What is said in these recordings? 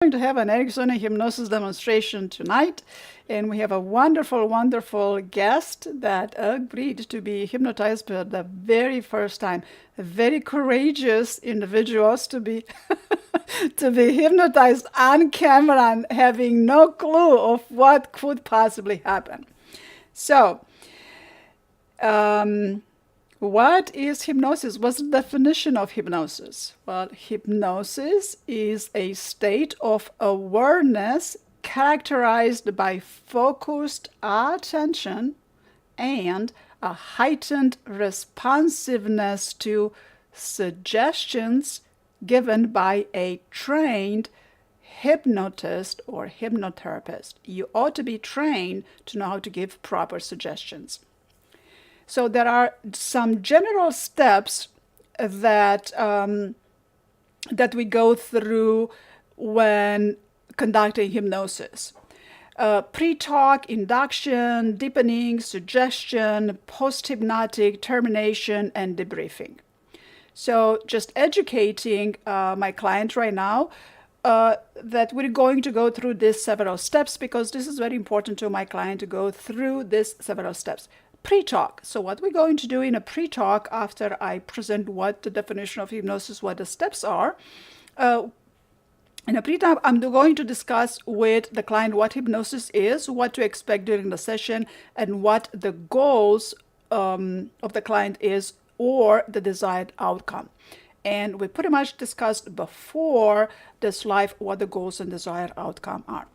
Going to have an Ericksonian hypnosis demonstration tonight, and we have a wonderful guest that agreed to be hypnotized for the very first time. Very courageous individuals to be to be hypnotized on camera and having no clue of what could possibly happen. So, what is hypnosis? What's the definition of hypnosis? Well, hypnosis is a state of awareness characterized by focused attention and a heightened responsiveness to suggestions given by a trained hypnotist or hypnotherapist. You ought to be trained to know how to give proper suggestions. So there are some general steps that that we go through when conducting hypnosis. Pre-talk, induction, deepening, suggestion, post-hypnotic, termination, and debriefing. So just educating my client right now that we're going to go through these several steps because this is very important to my client to go through these several steps. Pre-talk. So what we're going to do in a pre-talk after I present what the definition of hypnosis, what the steps are. In a pre-talk, I'm going to discuss with the client what hypnosis is, what to expect during the session, and what the goals of the client is or the desired outcome. And we pretty much discussed before this live what the goals and desired outcome are.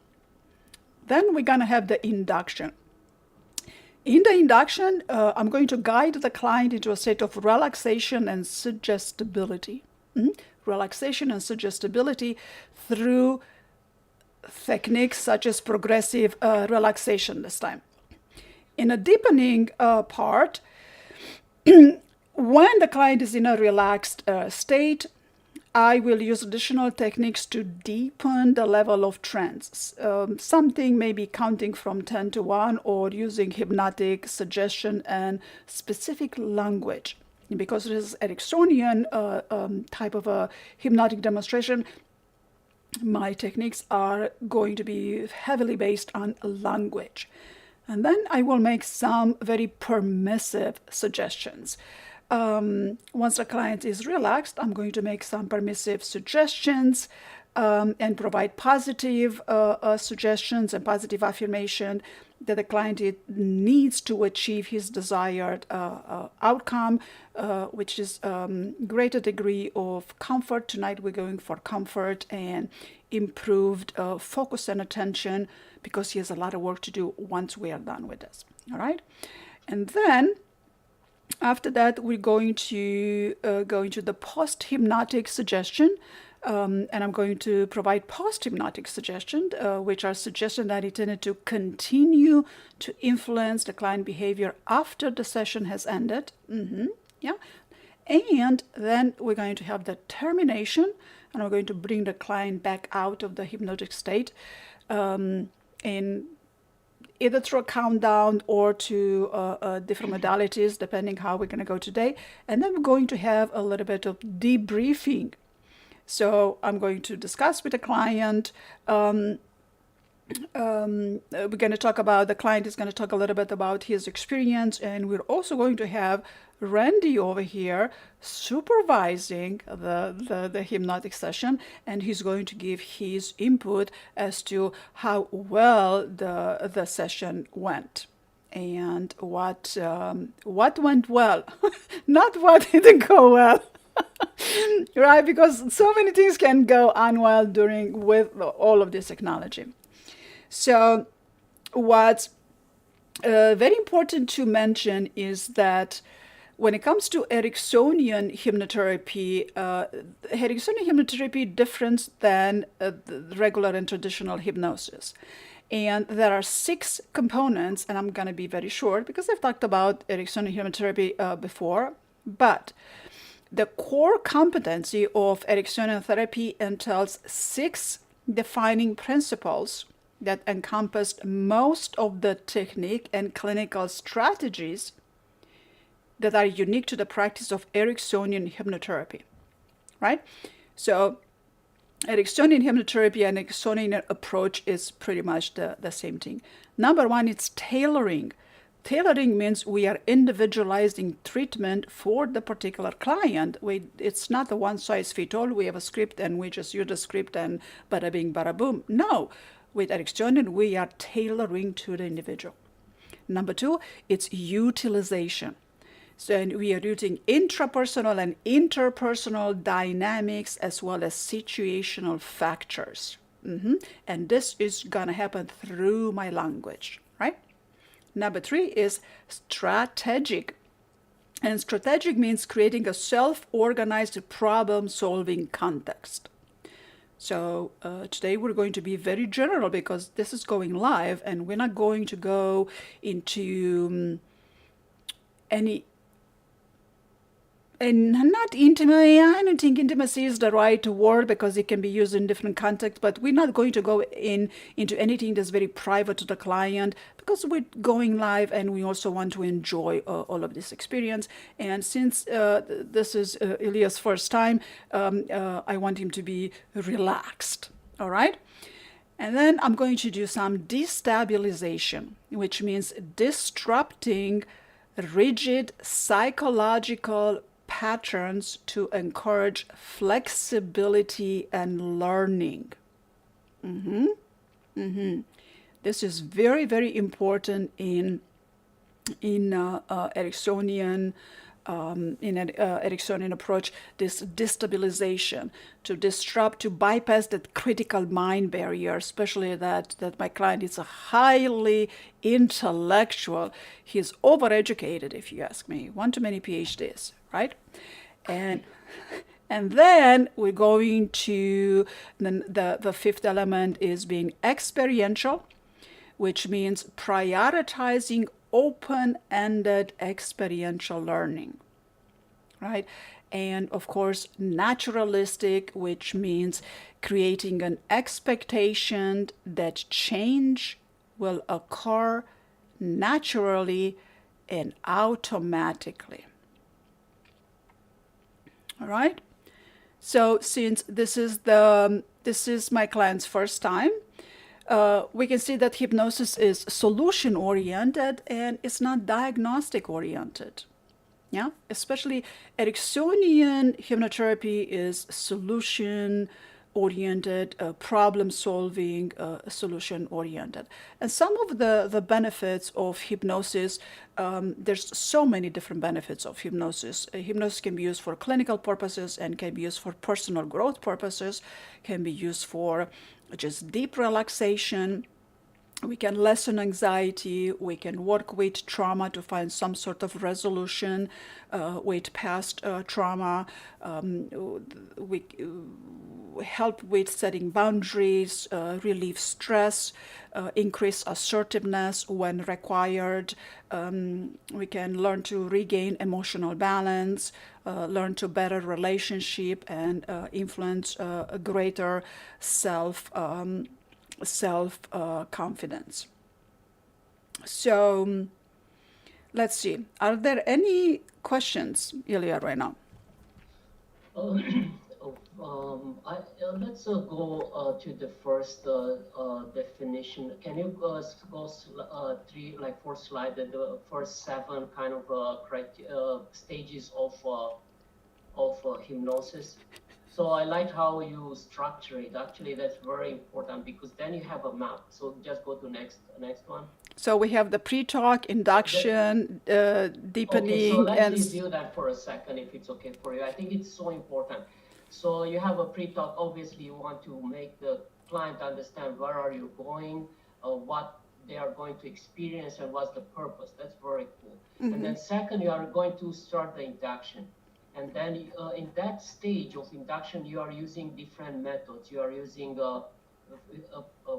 Then we're going to have the induction. In the induction, I'm going to guide the client into a state of relaxation and suggestibility. Relaxation and suggestibility through techniques such as progressive relaxation this time. In a deepening part, when the client is in a relaxed state, I will use additional techniques to deepen the level of trance. Something maybe counting from 10 to 1 or using hypnotic suggestion and specific language. Because it is Ericksonian type of a hypnotic demonstration, my techniques are going to be heavily based on language. And then I will make some very permissive suggestions. Once the client is relaxed, I'm going to make some permissive suggestions and provide positive suggestions and positive affirmation that the client needs to achieve his desired outcome, which is greater degree of comfort. Tonight we're going for comfort and improved focus and attention because he has a lot of work to do once we are done with this. All right? And then after that, we're going to go into the post-hypnotic suggestion, and I'm going to provide post-hypnotic suggestions, which are suggestions that are intended to continue to influence the client behavior after the session has ended. Yeah, and then we're going to have the termination, and we're going to bring the client back out of the hypnotic state in either through a countdown or to different modalities, depending how we're going to go today. And then we're going to have a little bit of debriefing. So I'm going to discuss with the client. We're going to talk about, the client is going to talk a little bit about his experience. And we're also going to have Randy over here supervising the hypnotic session, and he's going to give his input as to how well the session went and what went well, not what didn't go well. Right, because so many things can go unwell with all of this technology. So what's very important to mention is that when it comes to Ericksonian hypnotherapy, Ericksonian hypnotherapy different than the regular and traditional hypnosis. And there are 6 components, and I'm going to be very short because I've talked about Ericksonian hypnotherapy before, but the core competency of Ericksonian therapy entails 6 defining principles that encompassed most of the technique and clinical strategies that are unique to the practice of Ericksonian hypnotherapy, right? So Ericksonian hypnotherapy and Ericksonian approach is pretty much the same thing. Number one, it's tailoring. Tailoring means we are individualizing treatment for the particular client. It's not a one size fits all. We have a script and we just use the script and bada bing, bada boom. No, with Ericksonian, we are tailoring to the individual. Number two, it's utilization. So we are using intrapersonal and interpersonal dynamics as well as situational factors. And this is going to happen through my language, right? Number three is strategic. And strategic means creating a self-organized problem-solving context. So today we're going to be very general because this is going live and we're not going to go into any, and not intimacy. I don't think intimacy is the right word because it can be used in different contexts, but we're not going to go into anything that's very private to the client because we're going live and we also want to enjoy all of this experience. And since this is Ilya's first time, I want him to be relaxed, all right? And then I'm going to do some destabilization, which means disrupting rigid psychological patterns to encourage flexibility and learning. This is very, very important in Ericksonian Ericksonian approach. This destabilization to disrupt, to bypass that critical mind barrier, especially that my client is a highly intellectual. He's overeducated, if you ask me. One too many PhDs, right? And then we're going to the fifth element is being experiential, which means prioritizing open-ended experiential learning, right? And of course, naturalistic, which means creating an expectation that change will occur naturally and automatically. All right? So since this is my client's first time, we can see that hypnosis is solution-oriented and it's not diagnostic-oriented. Yeah, especially Ericksonian hypnotherapy is solution-oriented, problem-solving, solution-oriented. And some of the benefits of hypnosis, there's so many different benefits of hypnosis. Hypnosis can be used for clinical purposes and can be used for personal growth purposes, can be used for just deep relaxation. We can lessen anxiety. We can work with trauma to find some sort of resolution with past trauma. We help with setting boundaries, relieve stress, increase assertiveness when required. We can learn to regain emotional balance, learn to better relationship, and influence a greater self-confidence. So let's see. Are there any questions, Ilya, right now? Let's go to the first definition. Can you go four slides, the first seven kind of stages of hypnosis? So I like how you structure it. Actually, that's very important because then you have a map. So just go to next one. So we have the pre-talk, induction, deepening. Okay, so let's review that for a second, if it's okay for you. I think it's so important. So you have a pre-talk. Obviously, you want to make the client understand where are you going, what they are going to experience, and what's the purpose. That's very cool. And then second, you are going to start the induction. And then in that stage of induction, you are using different methods. You are using a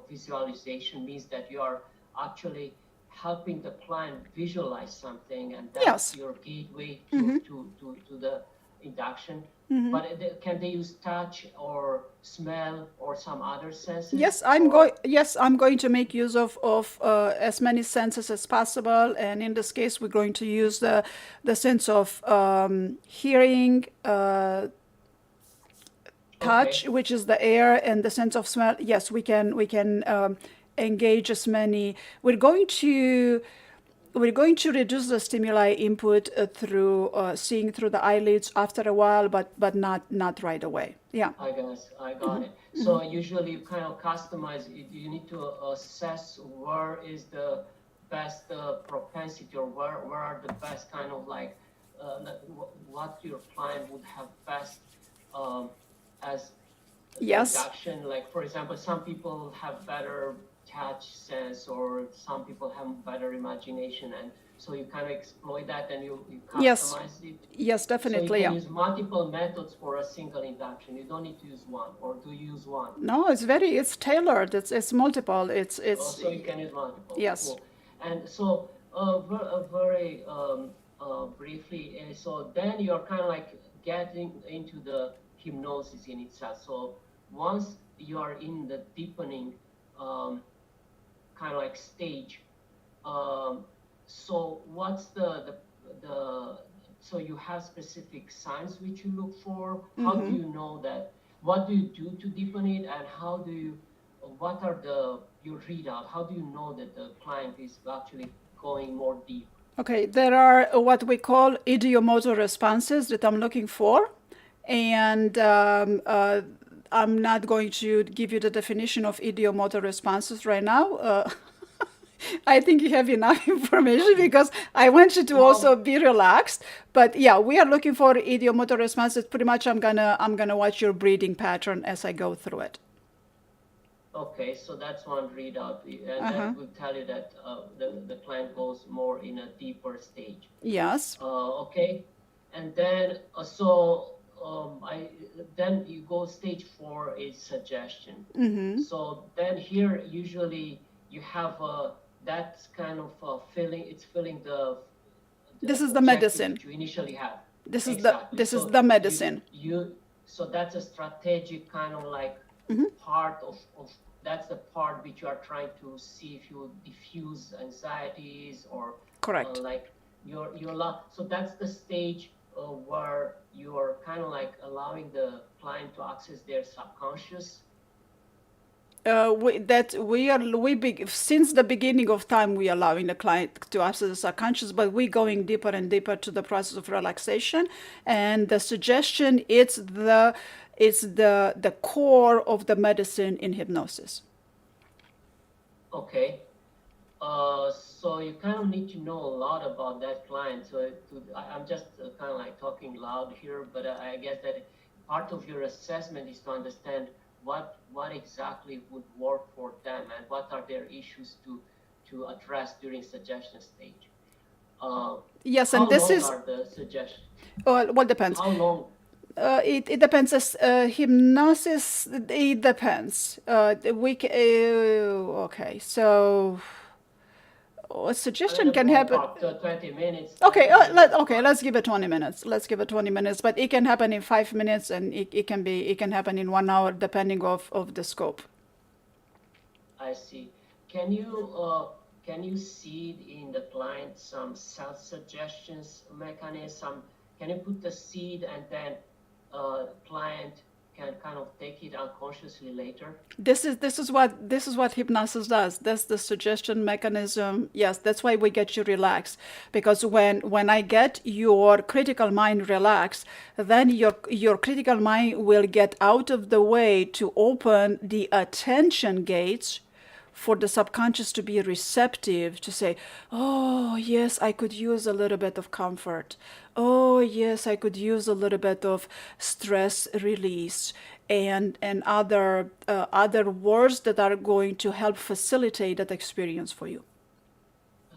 visualization, means that you are actually helping the client visualize something, and that's your gateway to the induction. But can they use touch or smell or some other senses? Yes, I'm going to make use of as many senses as possible, and in this case, we're going to use the sense of hearing, touch, Okay. which is the air, and the sense of smell, yes, we can engage as many. We're going to we're going to reduce the stimuli input through seeing through the eyelids after a while, but not right away. Yeah. I guess I got it. So usually you kind of customize it. You need to assess where is the best propensity, or where are the best kind of like what your client would have best um, as Yes. induction. Like for example, some people have better touch sense, or some people have better imagination, and so you kind of exploit that and you Yes. customize it. Yes, So you definitely. can Yeah. use multiple methods for a single induction. You don't need to use one, or do you use one? No, it's tailored. It's multiple. It's So you can use multiple. yes. Cool. And so very briefly, so then you're kind of like getting into the hypnosis in itself. So once you are in the deepening um, kind of like stage, um, so what's the so you have specific signs which you look for. How do you know that? What do you do to deepen it, and how do you? What are the your readout? How do you know that the client is actually going more deep? Okay, there are what we call idiomotor responses that I'm looking for, and I'm not going to give you the definition of idiomotor responses right now. I think you have enough information because I want you to also Well, be relaxed. But yeah, we are looking for idiomotor responses. Pretty much, I'm gonna watch your breathing pattern as I go through it. okay, so that's one readout, and Uh huh. that will tell you that the client goes more in a deeper stage. Yes. Okay, and then I then you go stage four is suggestion. So then here usually you have that kind of filling. It's filling This the is the objective medicine. that you initially have. This is the Exactly. this is So the you medicine. you so that's a strategic kind of like part of that's the part which you are trying to see if you diffuse anxieties, or Correct. like your so that's the stage where you are kind of like allowing the client to access their subconscious. Since the beginning of time we allowing the client to access the subconscious, but we're going deeper and deeper to the process of relaxation, and the suggestion it's the core of the medicine in hypnosis. Okay. So you kind of need to know a lot about that client. So I'm just kind of like talking loud here, but I guess that part of your assessment is to understand what exactly would work for them, and what are their issues to address during suggestion stage. Uh, Yes, how and this long is are the suggestions? well depends. How long? It depends. As hypnosis, it depends. Okay, so a I mean, suggestion a can happen. ballpark, 20 minutes, Okay, 30 minutes, okay, one. let's give it 20 minutes. Let's give it 20 minutes, but it can happen in 5 minutes, and it can happen in 1 hour depending of the scope. I see. Can you see in the client some self-suggestions mechanism? Can you put the seed, and then client can kind of take it unconsciously later? This is what hypnosis does. That's the suggestion mechanism. Yes, that's why we get you relaxed. Because when I get your critical mind relaxed, then your critical mind will get out of the way to open the attention gates for the subconscious to be receptive, to say, oh yes, I could use a little bit of comfort. Oh yes, I could use a little bit of stress release, and other words that are going to help facilitate that experience for you.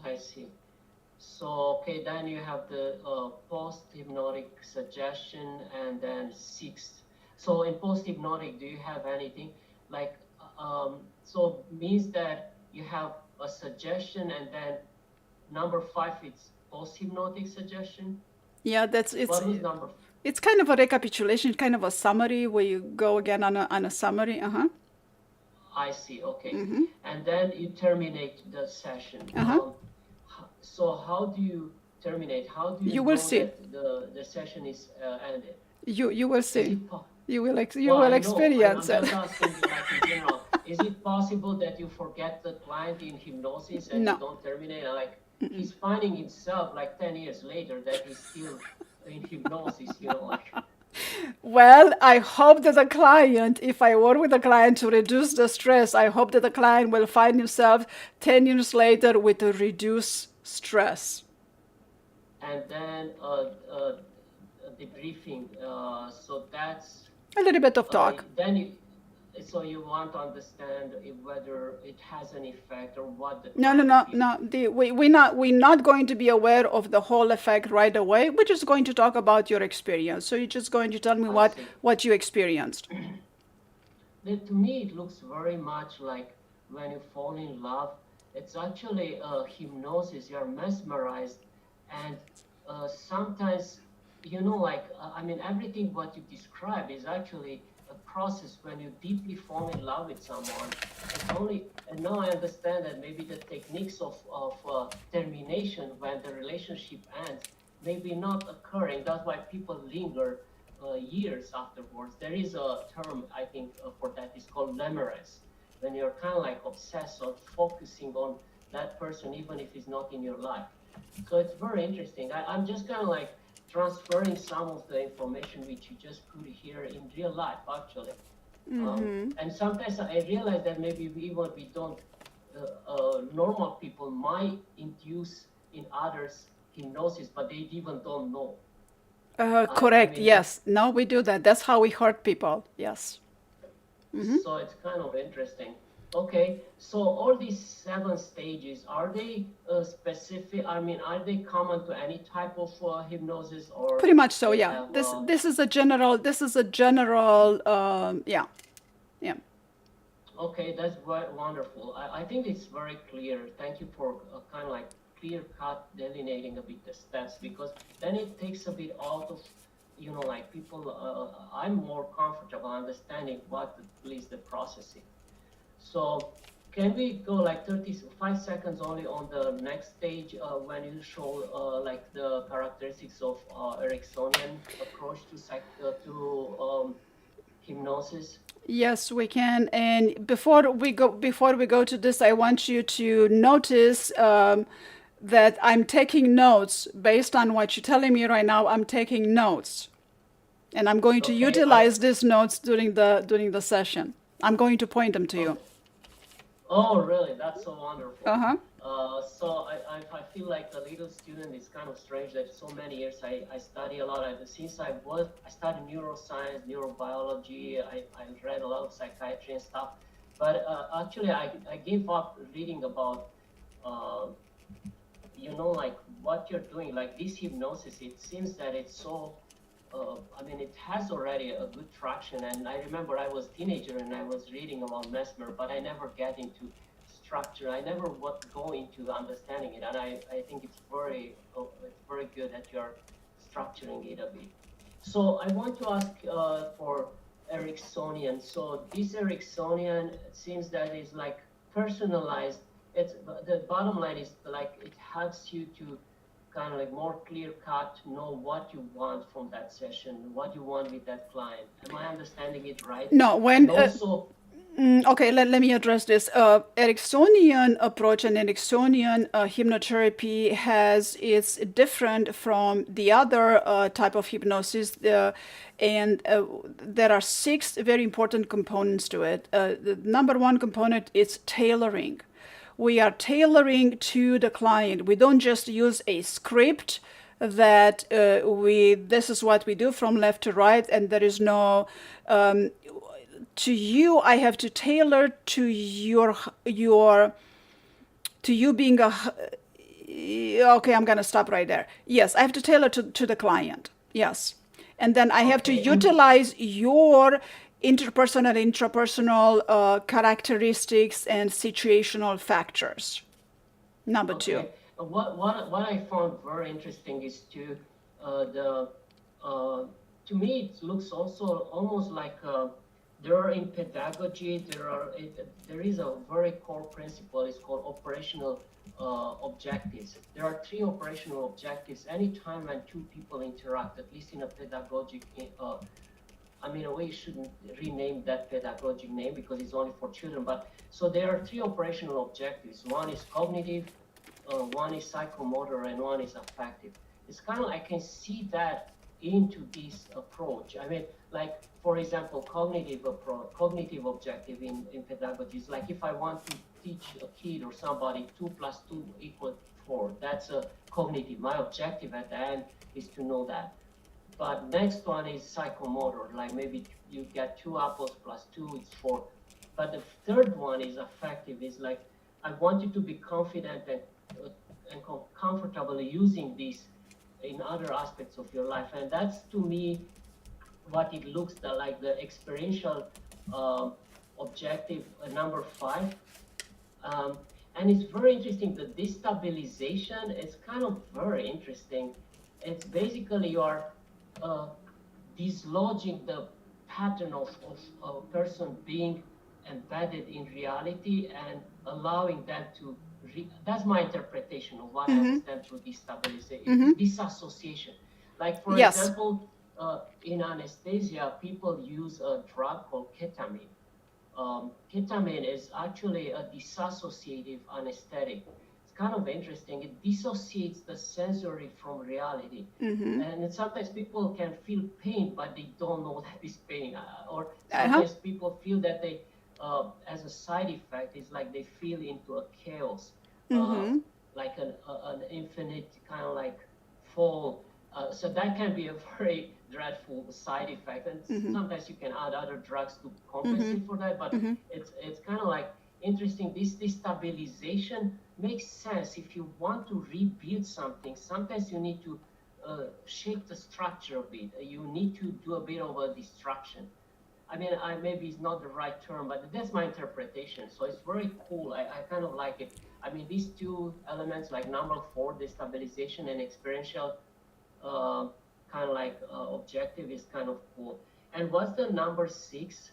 I see. So, okay, then you have the post-hypnotic suggestion, and then sixth. So in post-hypnotic, do you have anything like, so means that you have a suggestion, and then number five, it's post-hypnotic suggestion? Yeah, that's What was number? it's kind of a recapitulation, kind of a summary where you go again on a summary. Uh huh. I see, okay. And then you terminate the session. Uh huh. So how do you terminate? How do you You will know see. that the session is ended? You will Is see. it You Well, will I know. I'm experience it. just asking, like in general, is it possible that you forget the client in hypnosis and you No. don't terminate? Like he's finding himself like 10 years later that he's still in hypnosis, like. Well, I hope that the client, if I work with a client to reduce the stress, I hope that the client will find himself 10 years later with a reduced stress. And then debriefing. So that's A little bit of talk. then you. So you want to understand if whether it has an effect or what the No, no, client no, feels. no. We're not going to be aware of the whole effect right away. We're just going to talk about your experience. So you're just going to tell me I see. what you experienced. To me, it looks very much like when you fall in love. It's actually a hypnosis. You're mesmerized, and sometimes, like I mean, everything what you describe is actually a process when you deeply fall in love with someone. It's only, and now I understand that maybe the techniques of termination when the relationship ends maybe not occurring. That's why people linger years afterwards. There is a term, I think, for that. It's called limerence, when you're kind of like obsessed or focusing on that person, even if he's not in your life. So it's very interesting. I'm just kind of like transferring some of the information which you just could hear in real life, actually. And sometimes I realize that maybe even we don't, normal people might induce in others hypnosis, but they even don't know. I Correct. mean, it's Yes. No, we do that. That's how we hurt people. Yes. so it's kind of interesting. Okay, so all these 7 stages, are they specific? I mean, are they common to any type of hypnosis, or Pretty much so. they Yeah. have? This is a general. This is a general. Yeah. Yeah. Okay, that's wonderful. I think it's very clear. Thank you for kind of like clear cut delineating a bit the steps, because then it takes a bit out of, like people, I'm more comfortable understanding what is the processing. So can we go like 35 seconds only on the next stage when you show like the characteristics of Ericksonian approach to hypnosis? Yes, we can. And before we go to this, I want you to notice that I'm taking notes based on what you're telling me right now. I'm taking notes, and I'm going to Okay, utilize these notes during the session. I'm going to point them to you. okay. Oh, really? That's so wonderful. Uh huh. So I feel like a little student. It's kind of strange that so many years I study a lot. Since I studied neuroscience, neurobiology. I read a lot of psychiatry and stuff. But actually, I gave up reading about, uh, like what you're doing. Like this hypnosis, it seems that it's so I mean, it has already a good traction. And I remember I was a teenager and I was reading about Mesmer, but I never get into structure. I never would go into understanding it. And I think it's very good that you're structuring it a bit. So I want to ask for Ericksonian. So this Ericksonian, it seems that is like personalized. It's the bottom line is like it helps you to kind of like more clear cut, know what you want from that session, what you want with that client. Am I understanding it right? No, And when also, okay, let me address this. Ericksonian approach and Ericksonian hypnotherapy it's different from the other type of hypnosis, and there are 6 very important components to it. The number one component is tailoring. We are tailoring to the client. We don't just use a script that this is what we do from left to right, and there is no to you. I have to tailor to to you being a okay. I'm gonna stop right there. Yes, I have to tailor to the client. Yes, and then I have to okay, and utilize your interpersonal, intrapersonal characteristics and situational factors. Number two. okay. What I found very interesting is the uh, to me it looks also almost like there are in pedagogy there is a very core principle. It's called operational objectives. There are 3 operational objectives anytime when 2 people interact, at least in a pedagogic I mean, we shouldn't rename that pedagogic name because it's only for children. But so there are three operational objectives. One is cognitive, one is psychomotor, and one is affective. It's kind of, I can see that into this approach. I mean, like, for example, cognitive objective in pedagogy is like if I want to teach a kid or somebody 2 plus 2 equals 4, that's a cognitive. My objective at the end is to know that. But next one is psychomotor, like maybe you get 2 apples plus 2, it's 4. But the third one is affective, is like I want you to be confident and comfortable using this in other aspects of your life. And that's to me what it looks like, the experiential objective number 5. Um, and it's very interesting. The destabilization is kind of very interesting. It's basically you are dislodging the pattern of a person being embedded in reality and allowing them to that's my interpretation of what I understand through destabilization, disassociation. Like, for Yes. example, in anesthesia, people use a drug called ketamine. Ketamine is actually a disassociative anesthetic. It's kind of interesting. It dissociates the sensory from reality. And sometimes people can feel pain, but they don't know that it's pain. Or sometimes people feel that they, as a side effect, it's like they feel into a chaos, like an infinite kind of like fall. So that can be a very dreadful side effect, and sometimes you can add other drugs to compensate for that. But it's kind of like interesting. This destabilization makes sense if you want to rebuild something. Sometimes you need to shake the structure a bit. You need to do a bit of a destruction. I mean, maybe it's not the right term, but that's my interpretation. So it's very cool. I kind of like it. I mean, these two elements, like number 4, destabilization, and experiential kind of like objective, is kind of cool. And what's the number 6?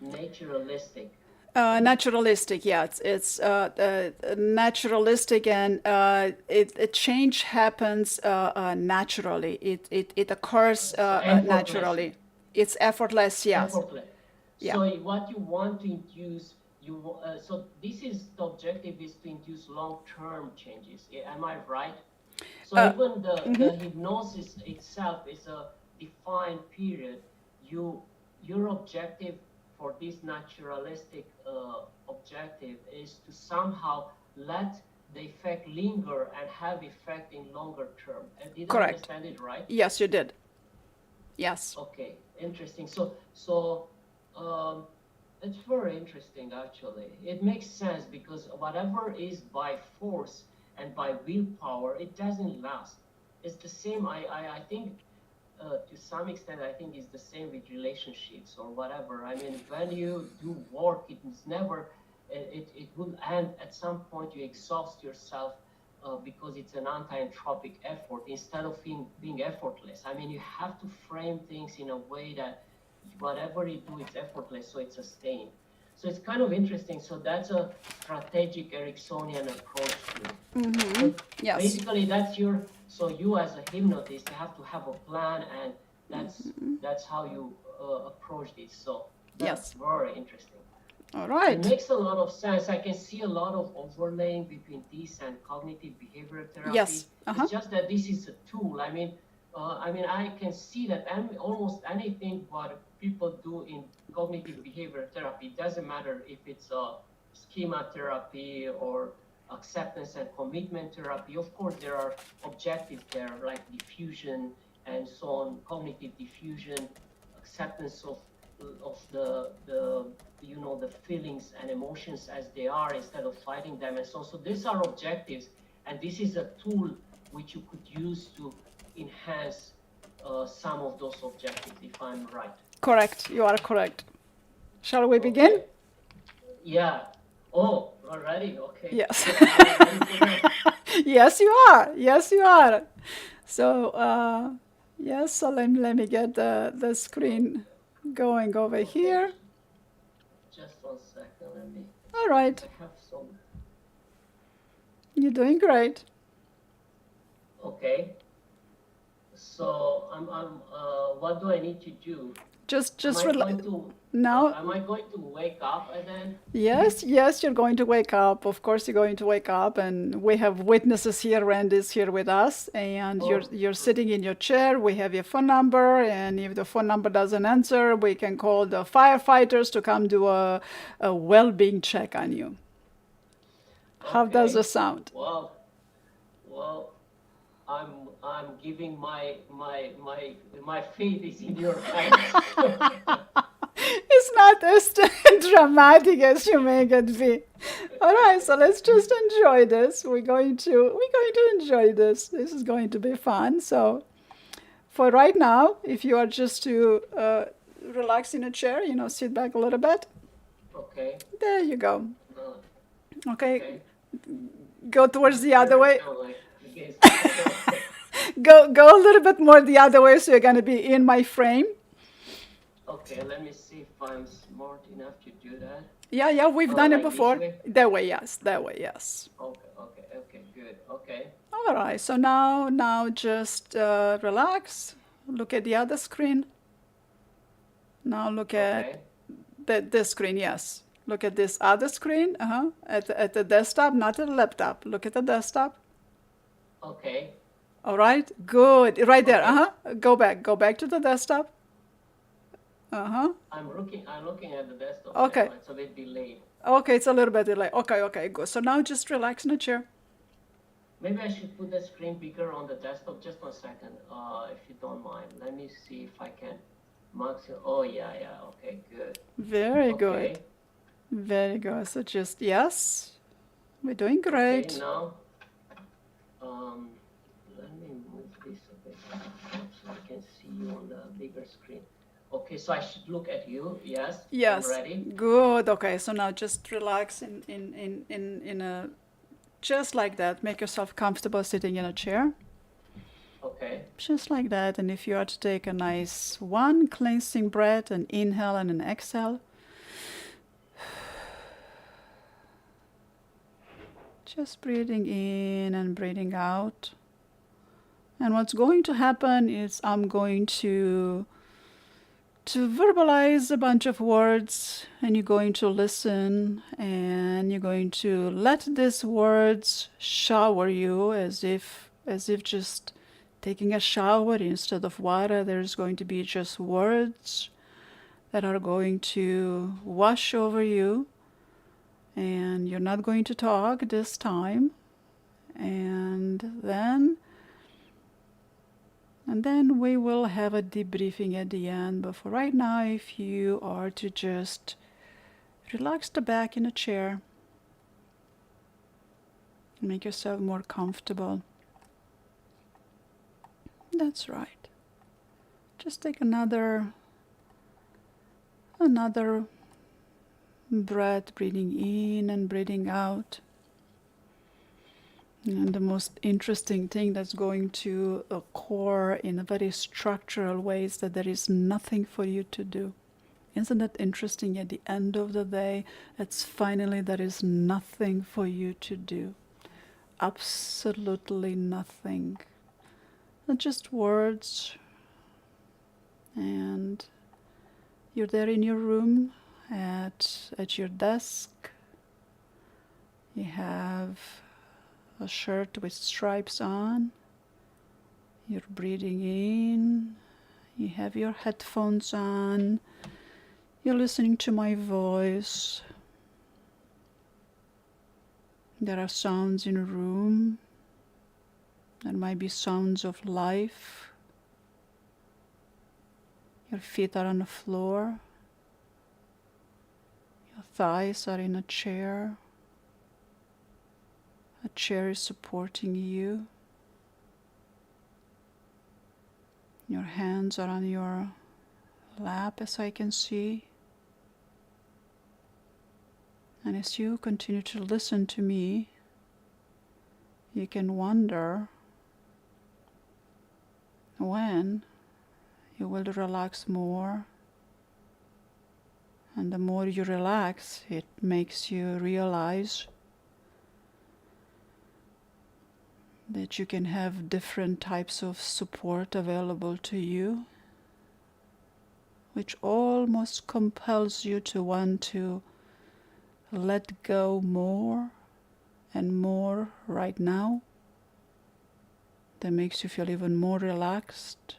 Naturalistic. Naturalistic, yeah, it's naturalistic, and change happens naturally. It occurs naturally. It's effortless, yes. Effortless. Yeah. So what you want to induce, so this is the objective, is to induce long-term changes. Am I right? So even the hypnosis itself is a defined period. Your objective for this naturalistic objective is to somehow let the effect linger and have effect in longer term. Did I understand it right? Yes, you did. Yes. Okay, interesting. So it's very interesting, actually. It makes sense because whatever is by force and by willpower, it doesn't last. It's the same. I think to some extent, I think it's the same with relationships or whatever. I mean, when you do work, it's never, it will end at some point. You exhaust yourself because it's an anti-entropic effort instead of being effortless. I mean, you have to frame things in a way that whatever you do, it's effortless, so it's sustained. So it's kind of interesting. So that's a strategic Ericksonian approach to it. Yes. Basically, that's so you as a hypnotist, you have to have a plan, and that's how you approach this. So that's very interesting. All right. It makes a lot of sense. I can see a lot of overlaying between this and cognitive behavioral therapy. Yes. It's just that this is a tool. I mean, I can see that almost anything what people do in cognitive behavioral therapy, it doesn't matter if it's schema therapy or acceptance and commitment therapy. Of course, there are objectives there like diffusion and so on, cognitive diffusion, acceptance of the the feelings and emotions as they are instead of fighting them, and so these are objectives, and this is a tool which you could use to enhance some of those objectives, if I'm right. Correct. You are correct. Shall we begin? Yeah. Oh, already? Okay. Yes. Yes, you are. Yes, you are. So, yes, so let me get the screen going over here. Just 1 second, let me. All right. I have some. You're doing great. Okay. So what do I need to do? Am Just I relax. going to Now, am I going to wake up and then? yes, you're going to wake up. Of course, you're going to wake up, and we have witnesses here. Randy's here with us, and Oh, you're sitting in your chair. We have your phone number, and if the phone number doesn't answer, we can call the firefighters to come do a well-being check on you. How does it okay. sound? Well, I'm giving my faith is in your hands. It's not as dramatic as you make it be. All right, so let's just enjoy this. We're going to enjoy this. This is going to be fun. So for right now, if you are just to relax in a chair, sit back a little bit. Okay. There you go. No, Okay, okay. go towards the other Perfect way. sound like this. Okay. Go a little bit more the other way, so you're gonna be in my frame. Okay, let me see if I'm smart enough to do that. Yeah, we've done it Like this before. way? That way, yes. That way, yes. Okay, good. Okay, All right. So now just relax. Look at the other screen. Now look at okay, this screen. Yes. Look at this other screen. At the desktop, not at the laptop. Look at the desktop. okay, All right. Good. Right there. okay. Go back to the desktop. I'm looking at the desktop Okay. now. It's a bit delayed. Okay. It's a little bit delayed. Okay. Good. So now just relax in a chair. Maybe I should put the screen bigger on the desktop. Just 1 second, if you don't mind. Let me see if I can maximum. Oh yeah. Okay, good. Very good. Okay, Very good. So just yes. We're doing okay. great. Now, um, let me move this a bit so I can see you on the bigger screen. Okay, so I should look at you. Yes, I'm Yes. ready. Good. Okay. So now just relax in a just like that. Make yourself comfortable sitting in a chair. Okay, Just like that. And if you are to take a nice one cleansing breath, an inhale and an exhale. Just breathing in and breathing out. And what's going to happen is I'm going to verbalize a bunch of words, and you're going to listen, and you're going to let these words shower you as if just taking a shower. Instead of water, there's going to be just words that are going to wash over you, and you're not going to talk this time. And then we will have a debriefing at the end. But for right now, if you are to just relax the back in a chair, make yourself more comfortable. That's right. Just take another breath, breathing in and breathing out. And the most interesting thing that's going to occur in a very structural way is that there is nothing for you to do. Isn't that interesting? At the end of the day, it's finally there is nothing for you to do. Absolutely nothing. Not just words. And you're there in your room at your desk. You have a shirt with stripes on. You're breathing in. You have your headphones on. You're listening to my voice. There are sounds in a room. There might be sounds of life. Your feet are on the floor. Your thighs are in a chair. A chair is supporting you. Your hands are on your lap, as I can see. And as you continue to listen to me, you can wonder when you will relax more. And the more you relax, it makes you realize that you can have different types of support available to you which almost compels you to want to let go more and more right now, that makes you feel even more relaxed.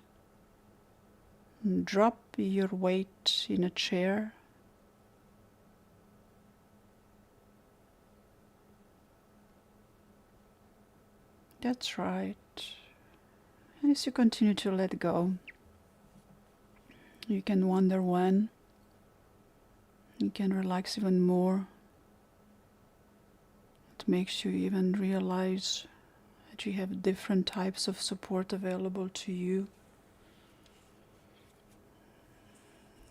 And drop your weight in a chair. That's right. And as you continue to let go, you can wonder when you can relax even more. It makes you even realize that you have different types of support available to you.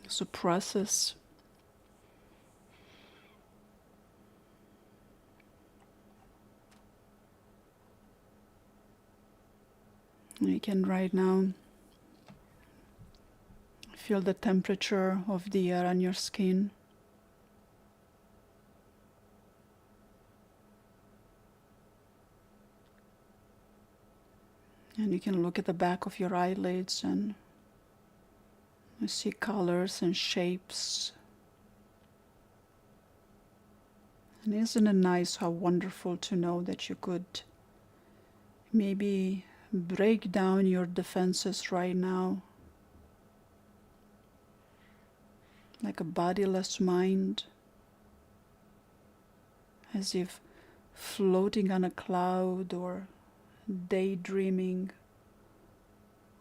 So process. You can right now feel the temperature of the air on your skin. And you can look at the back of your eyelids and you see colors and shapes. And isn't it nice, how wonderful to know that you could maybe break down your defenses right now, like a bodiless mind, as if floating on a cloud or daydreaming,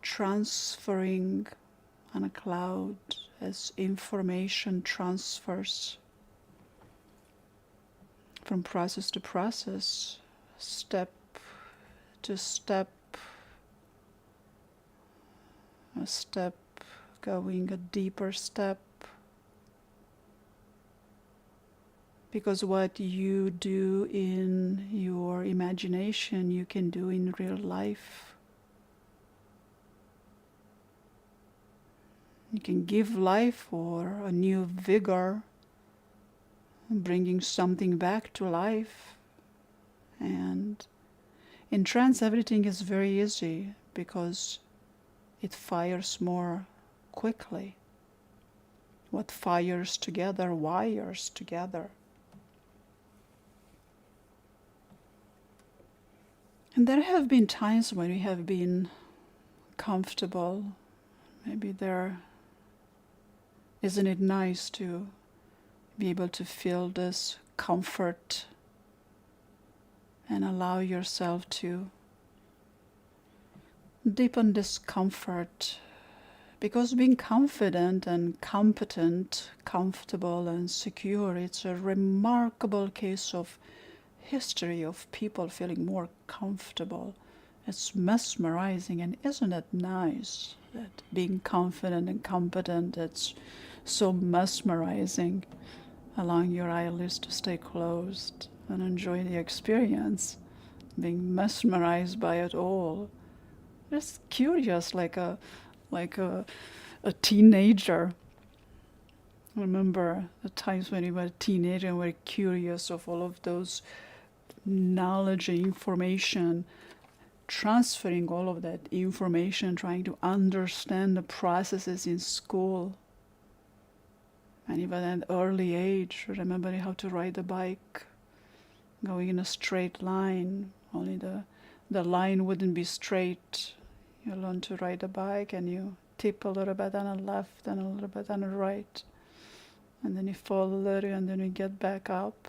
transferring on a cloud as information transfers from process to process, step to step, a step going a deeper step. Because what you do in your imagination, you can do in real life. You can give life or a new vigor, bringing something back to life. And in trance, everything is very easy because it fires more quickly. What fires together wires together. And there have been times when we have been comfortable. Maybe isn't it nice to be able to feel this comfort and allow yourself to deepen this comfort? Because being confident and competent, comfortable and secure, it's a remarkable case of history of people feeling more comfortable. It's mesmerizing, and isn't it nice that being confident and competent, it's so mesmerizing, allowing your eyelids to stay closed and enjoy the experience, being mesmerized by it all. Just curious, like a teenager. Remember the times when you were a teenager and were curious of all of those knowledge and information, transferring all of that information, trying to understand the processes in school. And even at an early age, remembering how to ride a bike, going in a straight line, only the line wouldn't be straight. You learn to ride a bike and you tip a little bit on the left and a little bit on the right. And then you fall a little and then you get back up.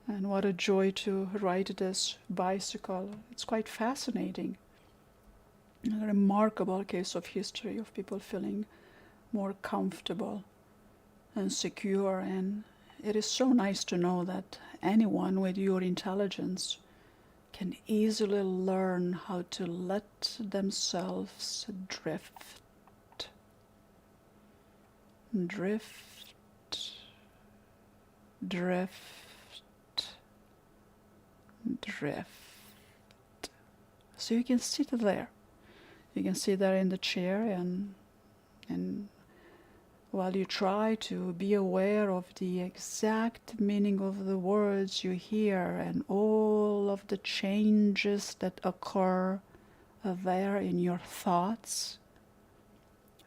And what a joy to ride this bicycle. It's quite fascinating. A remarkable case of history of people feeling more comfortable and secure. And it is so nice to know that anyone with your intelligence can easily learn how to let themselves drift. Drift. Drift. Drift. So you can sit there. You can sit there in the chair and while you try to be aware of the exact meaning of the words you hear and all of the changes that occur there in your thoughts,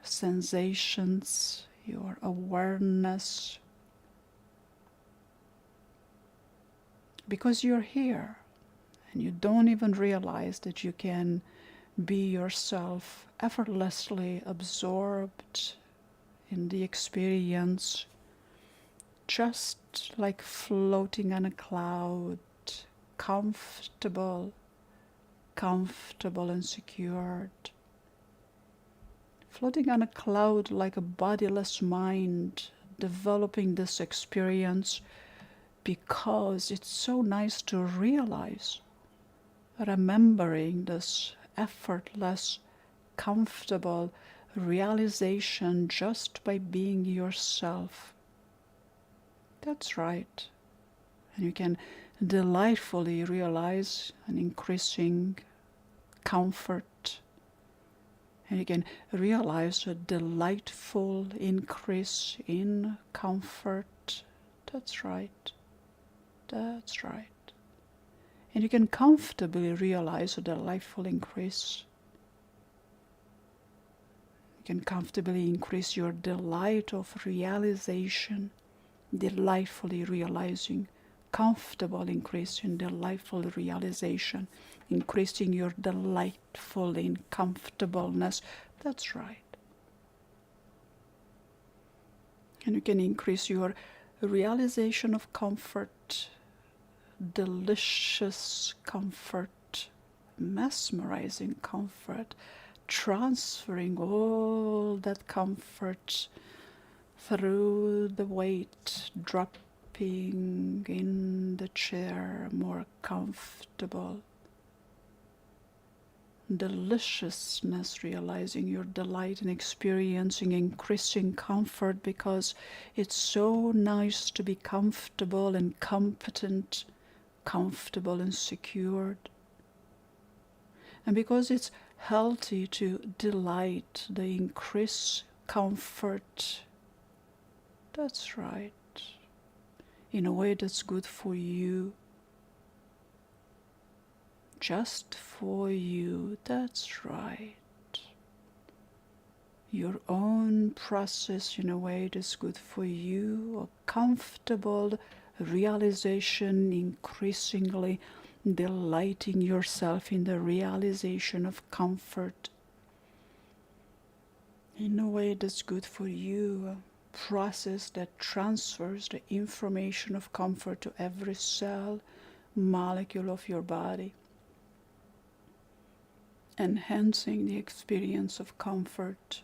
sensations, your awareness, because you're here and you don't even realize that you can be yourself effortlessly absorbed in the experience, just like floating on a cloud, comfortable, comfortable and secured. Floating on a cloud like a bodiless mind, developing this experience because it's so nice to realize, remembering this effortless, comfortable realization just by being yourself. That's right. And you can delightfully realize an increasing comfort. And you can realize a delightful increase in comfort. That's right. That's right. And you can comfortably realize a delightful increase. You can comfortably increase your delight of realization, delightfully realizing, comfortable increase in delightful realization, increasing your delightful in comfortableness. That's right. And you can increase your realization of comfort, delicious comfort, mesmerizing comfort, transferring all that comfort through the weight, dropping in the chair, more comfortable. Deliciousness, realizing your delight in experiencing increasing comfort, because it's so nice to be comfortable and competent, comfortable and secured. And because it's healthy to delight, the increase comfort. That's right. In a way that's good for you. Just for you. That's right. Your own process in a way that's good for you. A comfortable realization, increasingly delighting yourself in the realization of comfort. In a way that's good for you. Process that transfers the information of comfort to every cell, molecule of your body, enhancing the experience of comfort,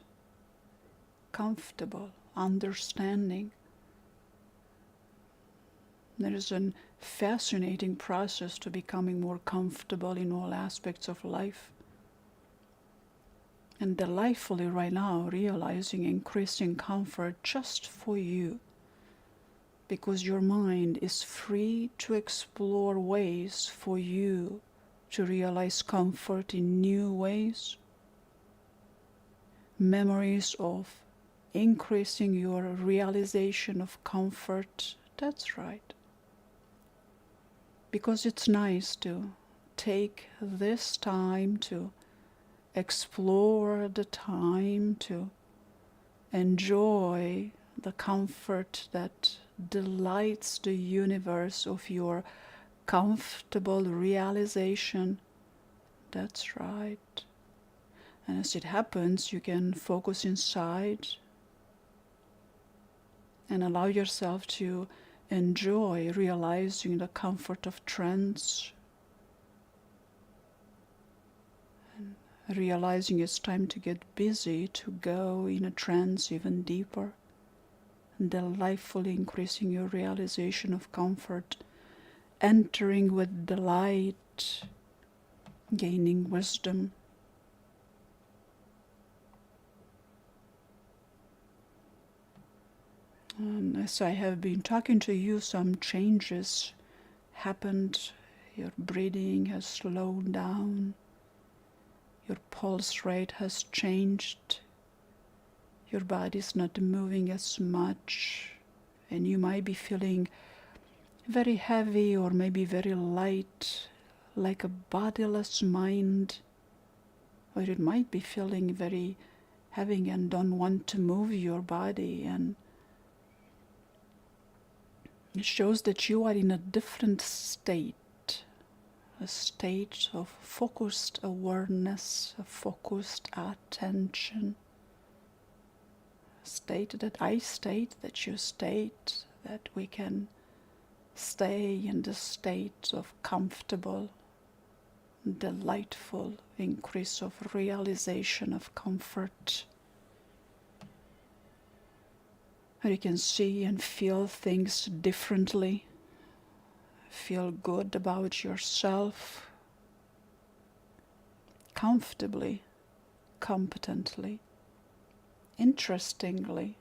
comfortable, understanding. There is a fascinating process to becoming more comfortable in all aspects of life. And delightfully right now realizing increasing comfort just for you, because your mind is free to explore ways for you to realize comfort in new ways, memories of increasing your realization of comfort. That's right. Because it's nice to take this time to explore, the time to enjoy the comfort that delights the universe of your comfortable realization. That's right. And as it happens, you can focus inside and allow yourself to enjoy realizing the comfort of trance. Realizing it's time to get busy, to go in a trance even deeper, delightfully increasing your realization of comfort, entering with delight, gaining wisdom. And as I have been talking to you, some changes happened. Your breathing has slowed down. Your pulse rate has changed. Your body's not moving as much. And you might be feeling very heavy or maybe very light, like a bodiless mind. Or it might be feeling very having and don't want to move your body, and it shows that you are in a different state, a state of focused awareness, a focused attention, a state that you state, that we can stay in the state of comfortable, delightful increase of realization of comfort. You can see and feel things differently, feel good about yourself, comfortably, competently, interestingly.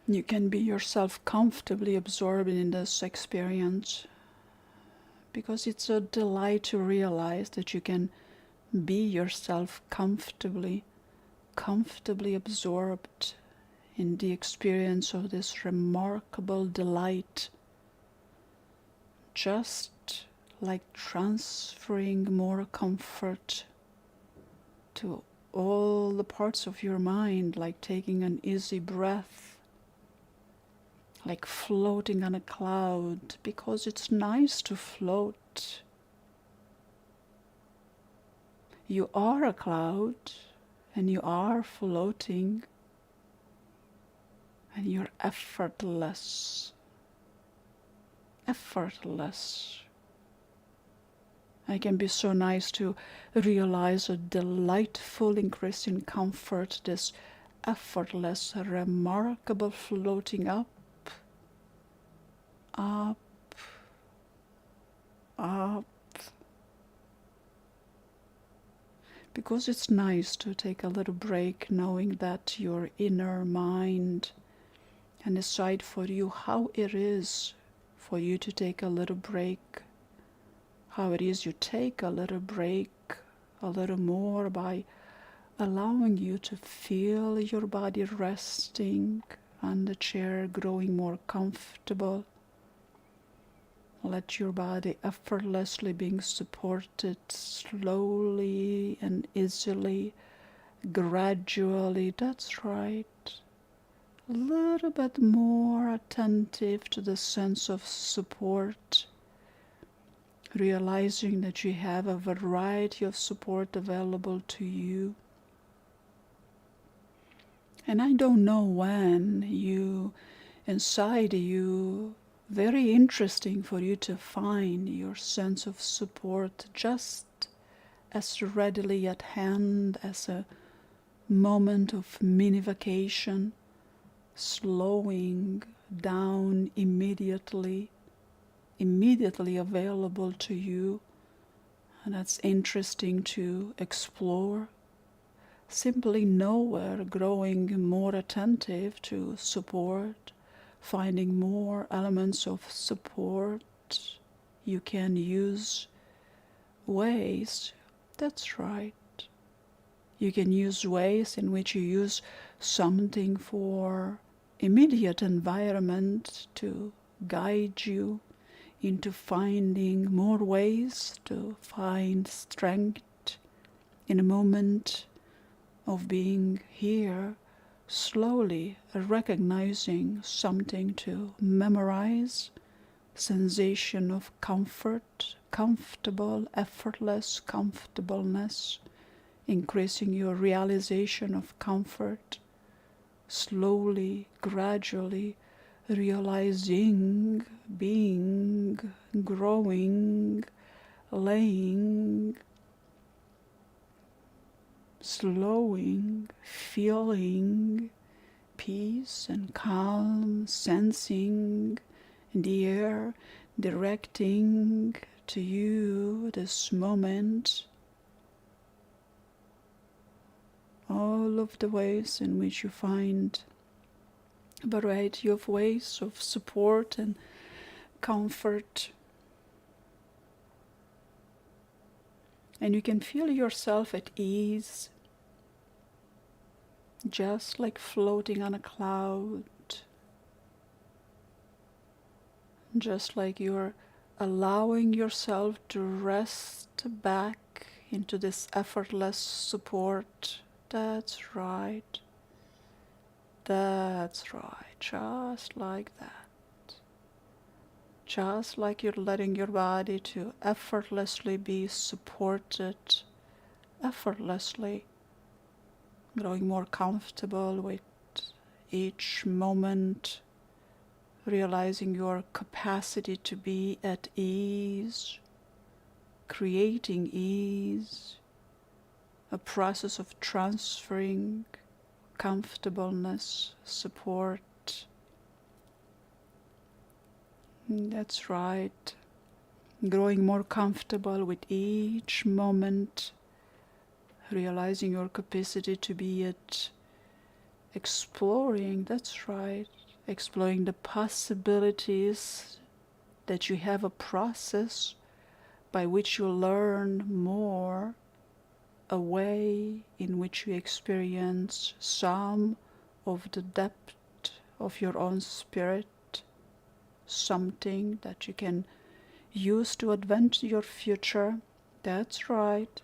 You can be yourself comfortably absorbed in this experience, because it's a delight to realize that you can be yourself comfortably absorbed in the experience of this remarkable delight, just like transferring more comfort to all the parts of your mind, like taking an easy breath, like floating on a cloud, because it's nice to float. You are a cloud, and you are floating, and you're effortless. It can be so nice to realize a delightful increase in comfort, this effortless, remarkable floating up, up, up. Because it's nice to take a little break, knowing that your inner mind can decide for you how it is for you to take a little break, how it is you take a little break, a little more, by allowing you to feel your body resting on the chair, growing more comfortable. Let your body effortlessly being supported slowly and easily, gradually. That's right. A little bit more attentive to the sense of support, realizing that you have a variety of support available to you. And I don't know when inside you, very interesting for you to find your sense of support just as readily at hand as a moment of mini vacation, slowing down immediately available to you. And that's interesting to explore. Simply nowhere, growing more attentive to support, finding more elements of support. You can use ways, that's right. You can use ways in which you use something for immediate environment to guide you into finding more ways to find strength in a moment of being here, slowly recognizing something to memorize, sensation of comfort, comfortable, effortless comfortableness, increasing your realization of comfort, slowly, gradually realizing, being, growing, laying, slowing, feeling peace and calm, sensing the air directing to you this moment, all of the ways in which you find a variety of ways of support and comfort. And you can feel yourself at ease, just like floating on a cloud, just like you're allowing yourself to rest back into this effortless support. That's right. That's right. Just like that. Just like you're letting your body to effortlessly be supported, effortlessly, growing more comfortable with each moment, realizing your capacity to be at ease, creating ease, a process of transferring comfortableness, support. That's right. Growing more comfortable with each moment, realizing your capacity to be at exploring, that's right, exploring the possibilities, that you have a process by which you learn more, a way in which you experience some of the depth of your own spirit, something that you can use to advance your future. That's right.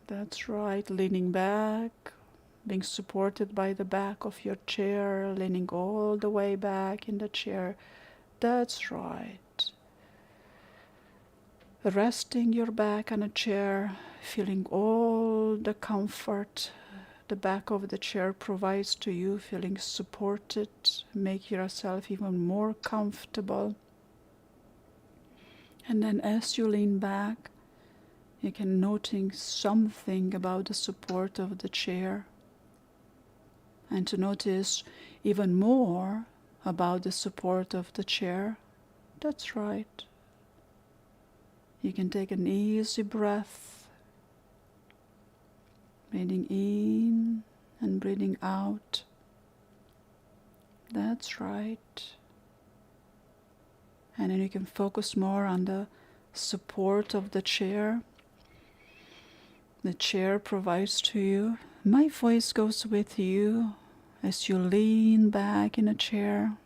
That's right. Leaning back, being supported by the back of your chair, leaning all the way back in the chair. That's right. Resting your back on a chair, feeling all the comfort the back of the chair provides to you, feeling supported, make yourself even more comfortable. And then as you lean back, you can notice something about the support of the chair, and to notice even more about the support of the chair. That's right. You can take an easy breath, breathing in and breathing out. That's right. And then you can focus more on the support of the chair provides to you. My voice goes with you as you lean back in a chair.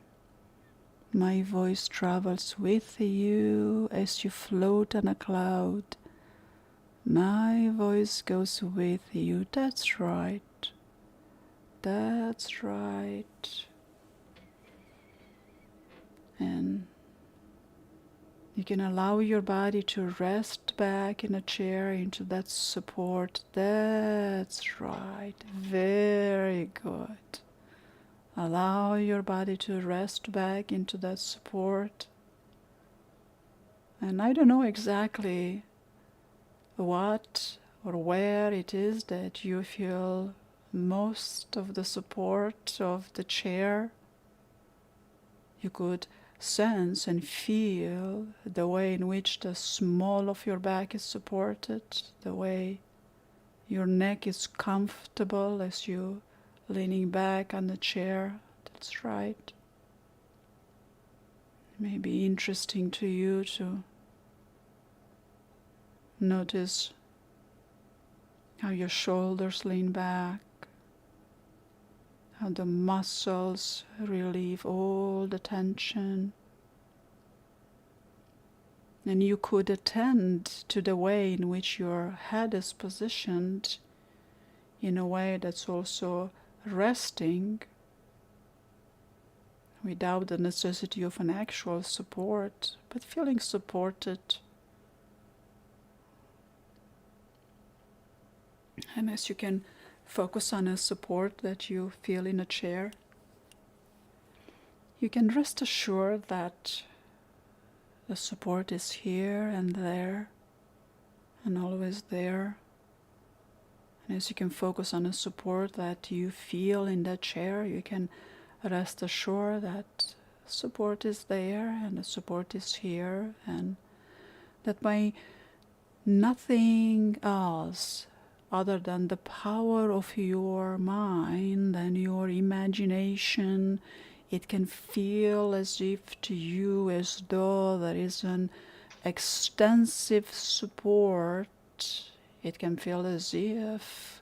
My voice travels with you as you float on a cloud. My voice goes with you. That's right. That's right. And you can allow your body to rest back in a chair into that support. That's right. Very good. Allow your body to rest back into that support. And I don't know exactly what or where it is that you feel most of the support of the chair. You could sense and feel the way in which the small of your back is supported, the way your neck is comfortable as you leaning back on the chair. That's right. It may be interesting to you to notice how your shoulders lean back, how the muscles relieve all the tension. And you could attend to the way in which your head is positioned in a way that's also resting without the necessity of an actual support, but feeling supported. And as you can focus on a support that you feel in a chair, you can rest assured that the support is here and there and always there. And as you can focus on a support that you feel in that chair, you can rest assured that support is there and the support is here, and that by nothing else other than the power of your mind and your imagination, it can feel as if to you as though there is an extensive support. It can feel as if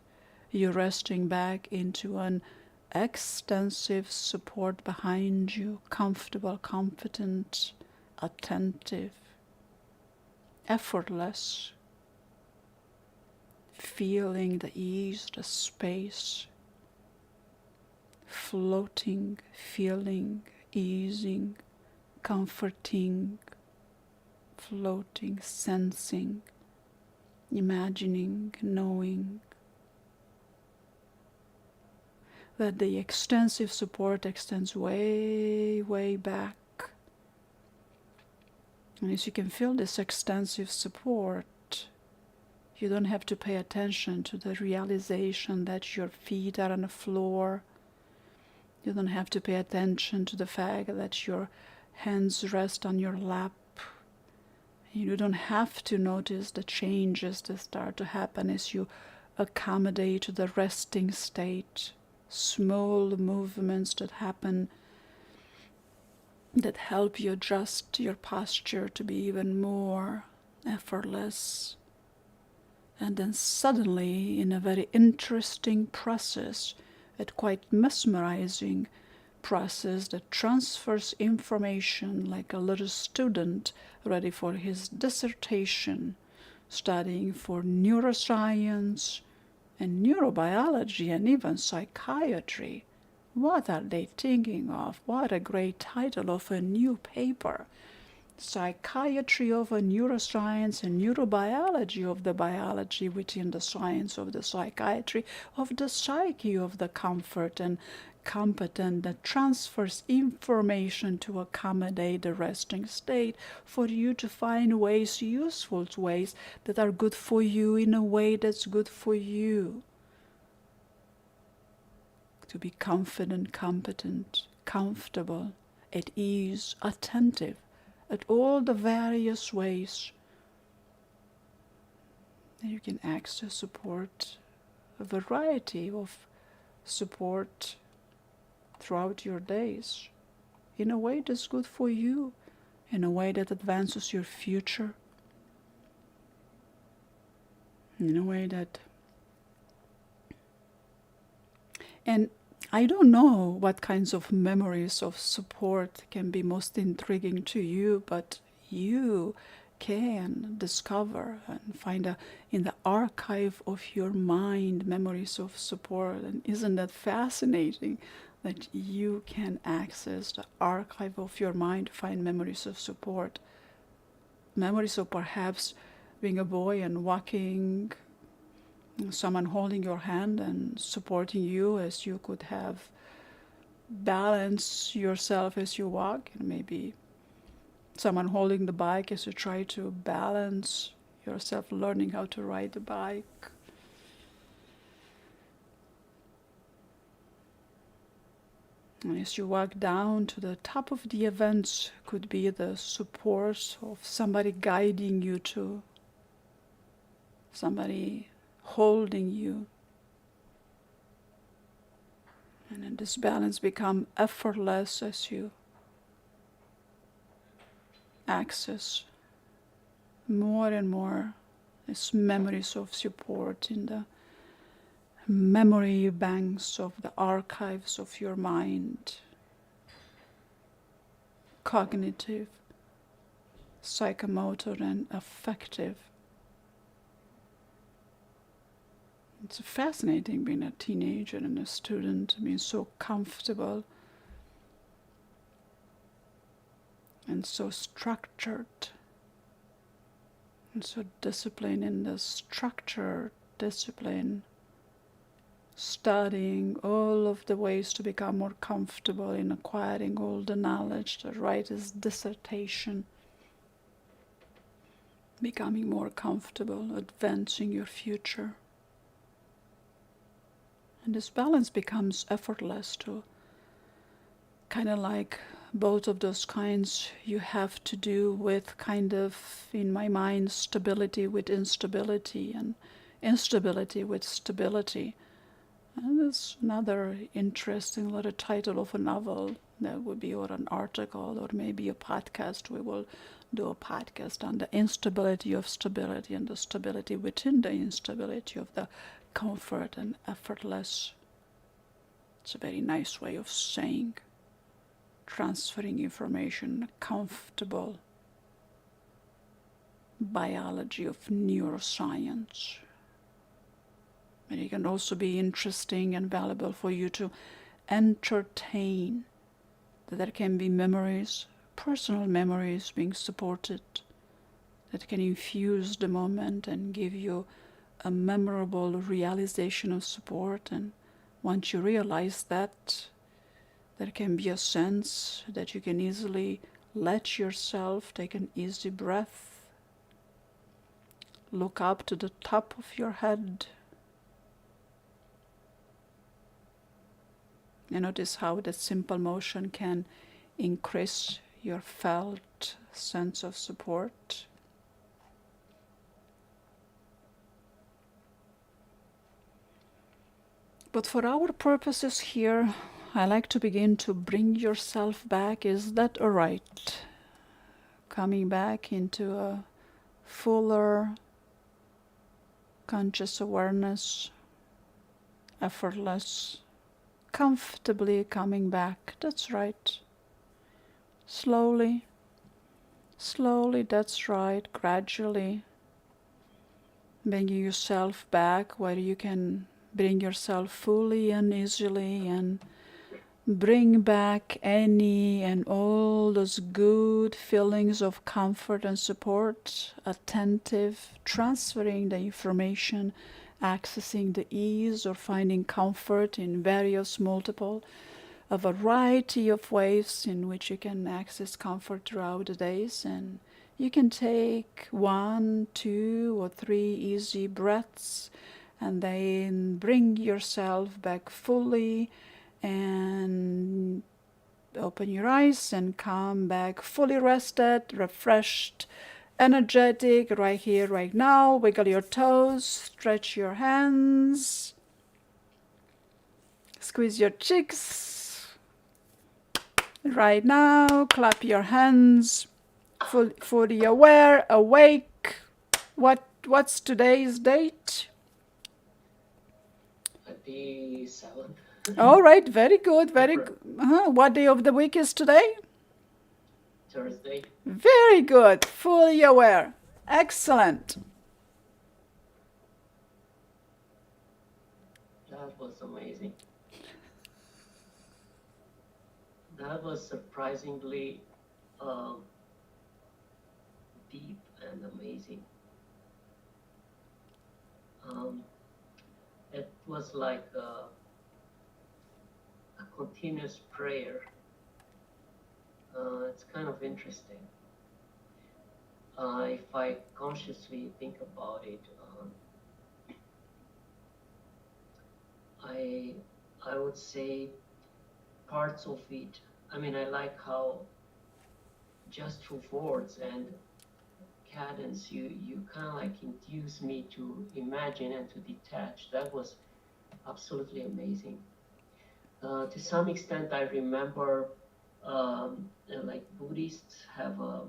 you're resting back into an extensive support behind you, comfortable, competent, attentive. effortless, feeling the ease, the space, floating, feeling, easing, comforting, floating, sensing, imagining, knowing that the extensive support extends way, way back. And as you can feel this extensive support, you don't have to pay attention to the realization that your feet are on the floor. You don't have to pay attention to the fact that your hands rest on your lap. You don't have to notice the changes that start to happen as you accommodate the resting state. Small movements that happen that help you adjust your posture to be even more effortless. And then suddenly, in a very interesting process, a quite mesmerizing process that transfers information like a little student ready for his dissertation, studying for neuroscience and neurobiology and even psychiatry. What are they thinking of? What a great title of a new paper. Psychiatry of a neuroscience and neurobiology of the biology within the science of the psychiatry of the psyche of the comfort and competent that transfers information to accommodate the resting state for you to find ways, useful ways that are good for you in a way that's good for you. To be confident, competent, comfortable, at ease, attentive, at all the various ways that you can access support, a variety of support throughout your days, in a way that's good for you, in a way that advances your future, in a way that... And I don't know what kinds of memories of support can be most intriguing to you, but you can discover and find in the archive of your mind memories of support. And isn't that fascinating that you can access the archive of your mind to find memories of support? Memories of perhaps being a boy and walking, someone holding your hand and supporting you as you could have balance yourself as you walk, and maybe someone holding the bike as you try to balance yourself, learning how to ride the bike. And as you walk down to the top of the events, could be the support of somebody guiding you to, somebody holding you. And then this balance becomes effortless as you access more and more these memories of support in the memory banks of the archives of your mind. Cognitive, psychomotor, and affective. It's fascinating being a teenager and a student, being so comfortable and so structured and so disciplined in the structure, discipline, studying all of the ways to become more comfortable in acquiring all the knowledge, to write his dissertation, becoming more comfortable, advancing your future. And this balance becomes effortless too. Kind of like both of those kinds you have to do with kind of, in my mind, stability with instability and instability with stability. And there's another interesting little title of a novel that would be, or an article, or maybe a podcast. We will do a podcast on the instability of stability and the stability within the instability of the comfort and effortless. It's a very nice way of saying, transferring information, comfortable, biology of neuroscience. And it can also be interesting and valuable for you to entertain that there can be memories, personal memories being supported, that can infuse the moment and give you a memorable realization of support. And once you realize that, there can be a sense that you can easily let yourself take an easy breath, look up to the top of your head, and notice how that simple motion can increase your felt sense of support. But for our purposes here, I like to begin to bring yourself back. Is that all right? Coming back into a fuller conscious awareness, effortless, comfortably coming back. That's right. Slowly, slowly, that's right. Gradually, bringing yourself back where you can bring yourself fully and easily, and bring back any and all those good feelings of comfort and support, attentive, transferring the information, accessing the ease or finding comfort in various multiple, a variety of ways in which you can access comfort throughout the days. And you can take 1, 2, or 3 easy breaths and then bring yourself back fully and open your eyes and come back fully rested, refreshed, energetic, right here, right now. Wiggle your toes, stretch your hands, squeeze your cheeks. Right now, clap your hands, fully aware, awake. What's today's date? 27. All right, very good, very good. What day of the week is today? Thursday. Very good, fully aware. Excellent. That was amazing. That was surprisingly deep and amazing. It was like a continuous prayer. It's kind of interesting. If I consciously think about it, I would say parts of it. I mean, I like how just through words and cadence, you kind of like induce me to imagine and to detach. That was absolutely amazing. To some extent, I remember like Buddhists have a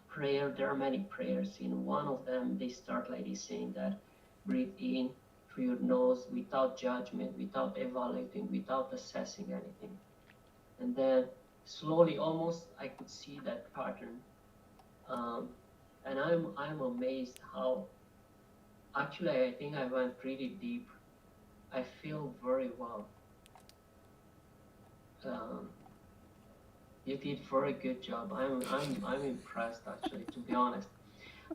prayer. There are many prayers. In one of them, they start like this, saying that breathe in through your nose without judgment, without evaluating, without assessing anything. And then slowly, almost, I could see that pattern. And I'm amazed how actually I think I went pretty deep. I feel very well. You did very good job. I'm impressed actually, to be honest.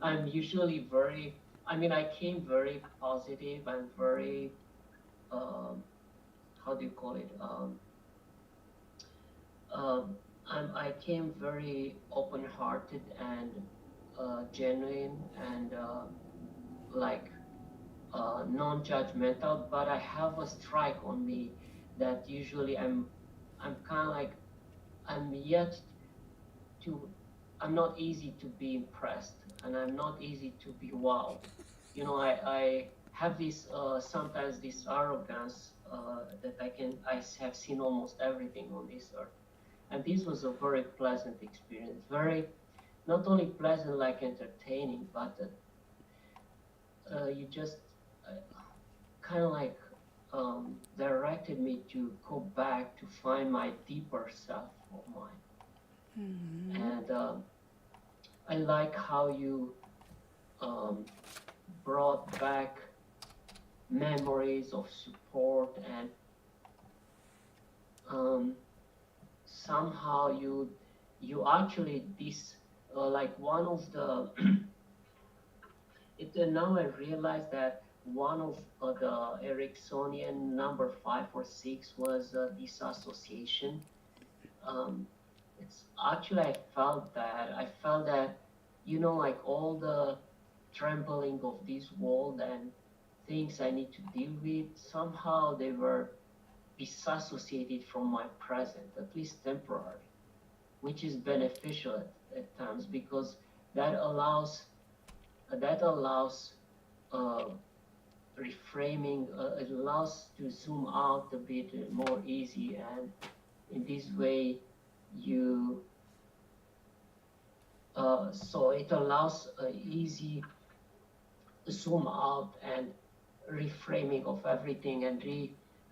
I'm usually very, I mean, I came very positive and very, how do you call it? I came very open-hearted and genuine and like non-judgmental, but I have a strike on me that usually I'm kind of like I'm yet to I'm not easy to be impressed and I'm not easy to be wowed. You know, I have this sometimes this arrogance that I have seen almost everything on this earth, and this was a very pleasant experience. Very not only pleasant like entertaining, but you just uh, kind of like directed me to go back to find my deeper self of mine. And I like how you brought back memories of support, and um, somehow you actually this like one of the now I realize that one of the Ericksonian number 5 or 6 was disassociation. Um, it's actually I felt that like all the trembling of this world and things I need to deal with, somehow they were disassociated from my present, at least temporarily, which is beneficial at times because that allows that allows uh, reframing. It allows to zoom out a bit more easy, and in this way, you so it allows easy zoom out and reframing of everything and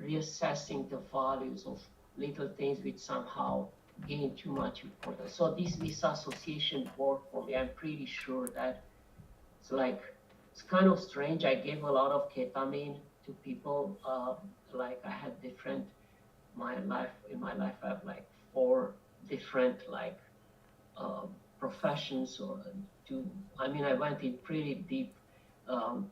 reassessing the values of little things which somehow gain too much importance. So this association worked for me. I'm pretty sure that it's like it's kind of strange. I gave a lot of ketamine to people. Like I had different my life. I have like 4 different like uh, professions or to. I mean, I went in pretty deep um,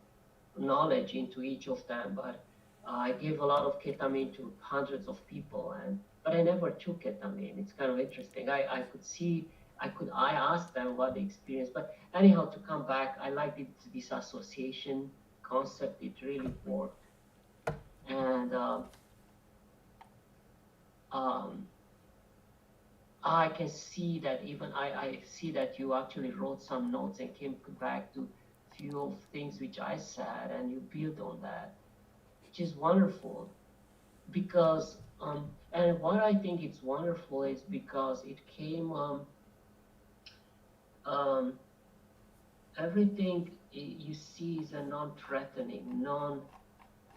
knowledge into each of them, but I gave a lot of ketamine to hundreds of people, and but I never took ketamine. It's kind of interesting. I could see, I asked them what they experienced, but anyhow, to come back, I like this association concept. It really worked, and um, I can see that even I see that you actually wrote some notes and came back to few of things which I said, and you built on that, which is wonderful because and what I think it's wonderful is because it came um, everything you see is a non-threatening, non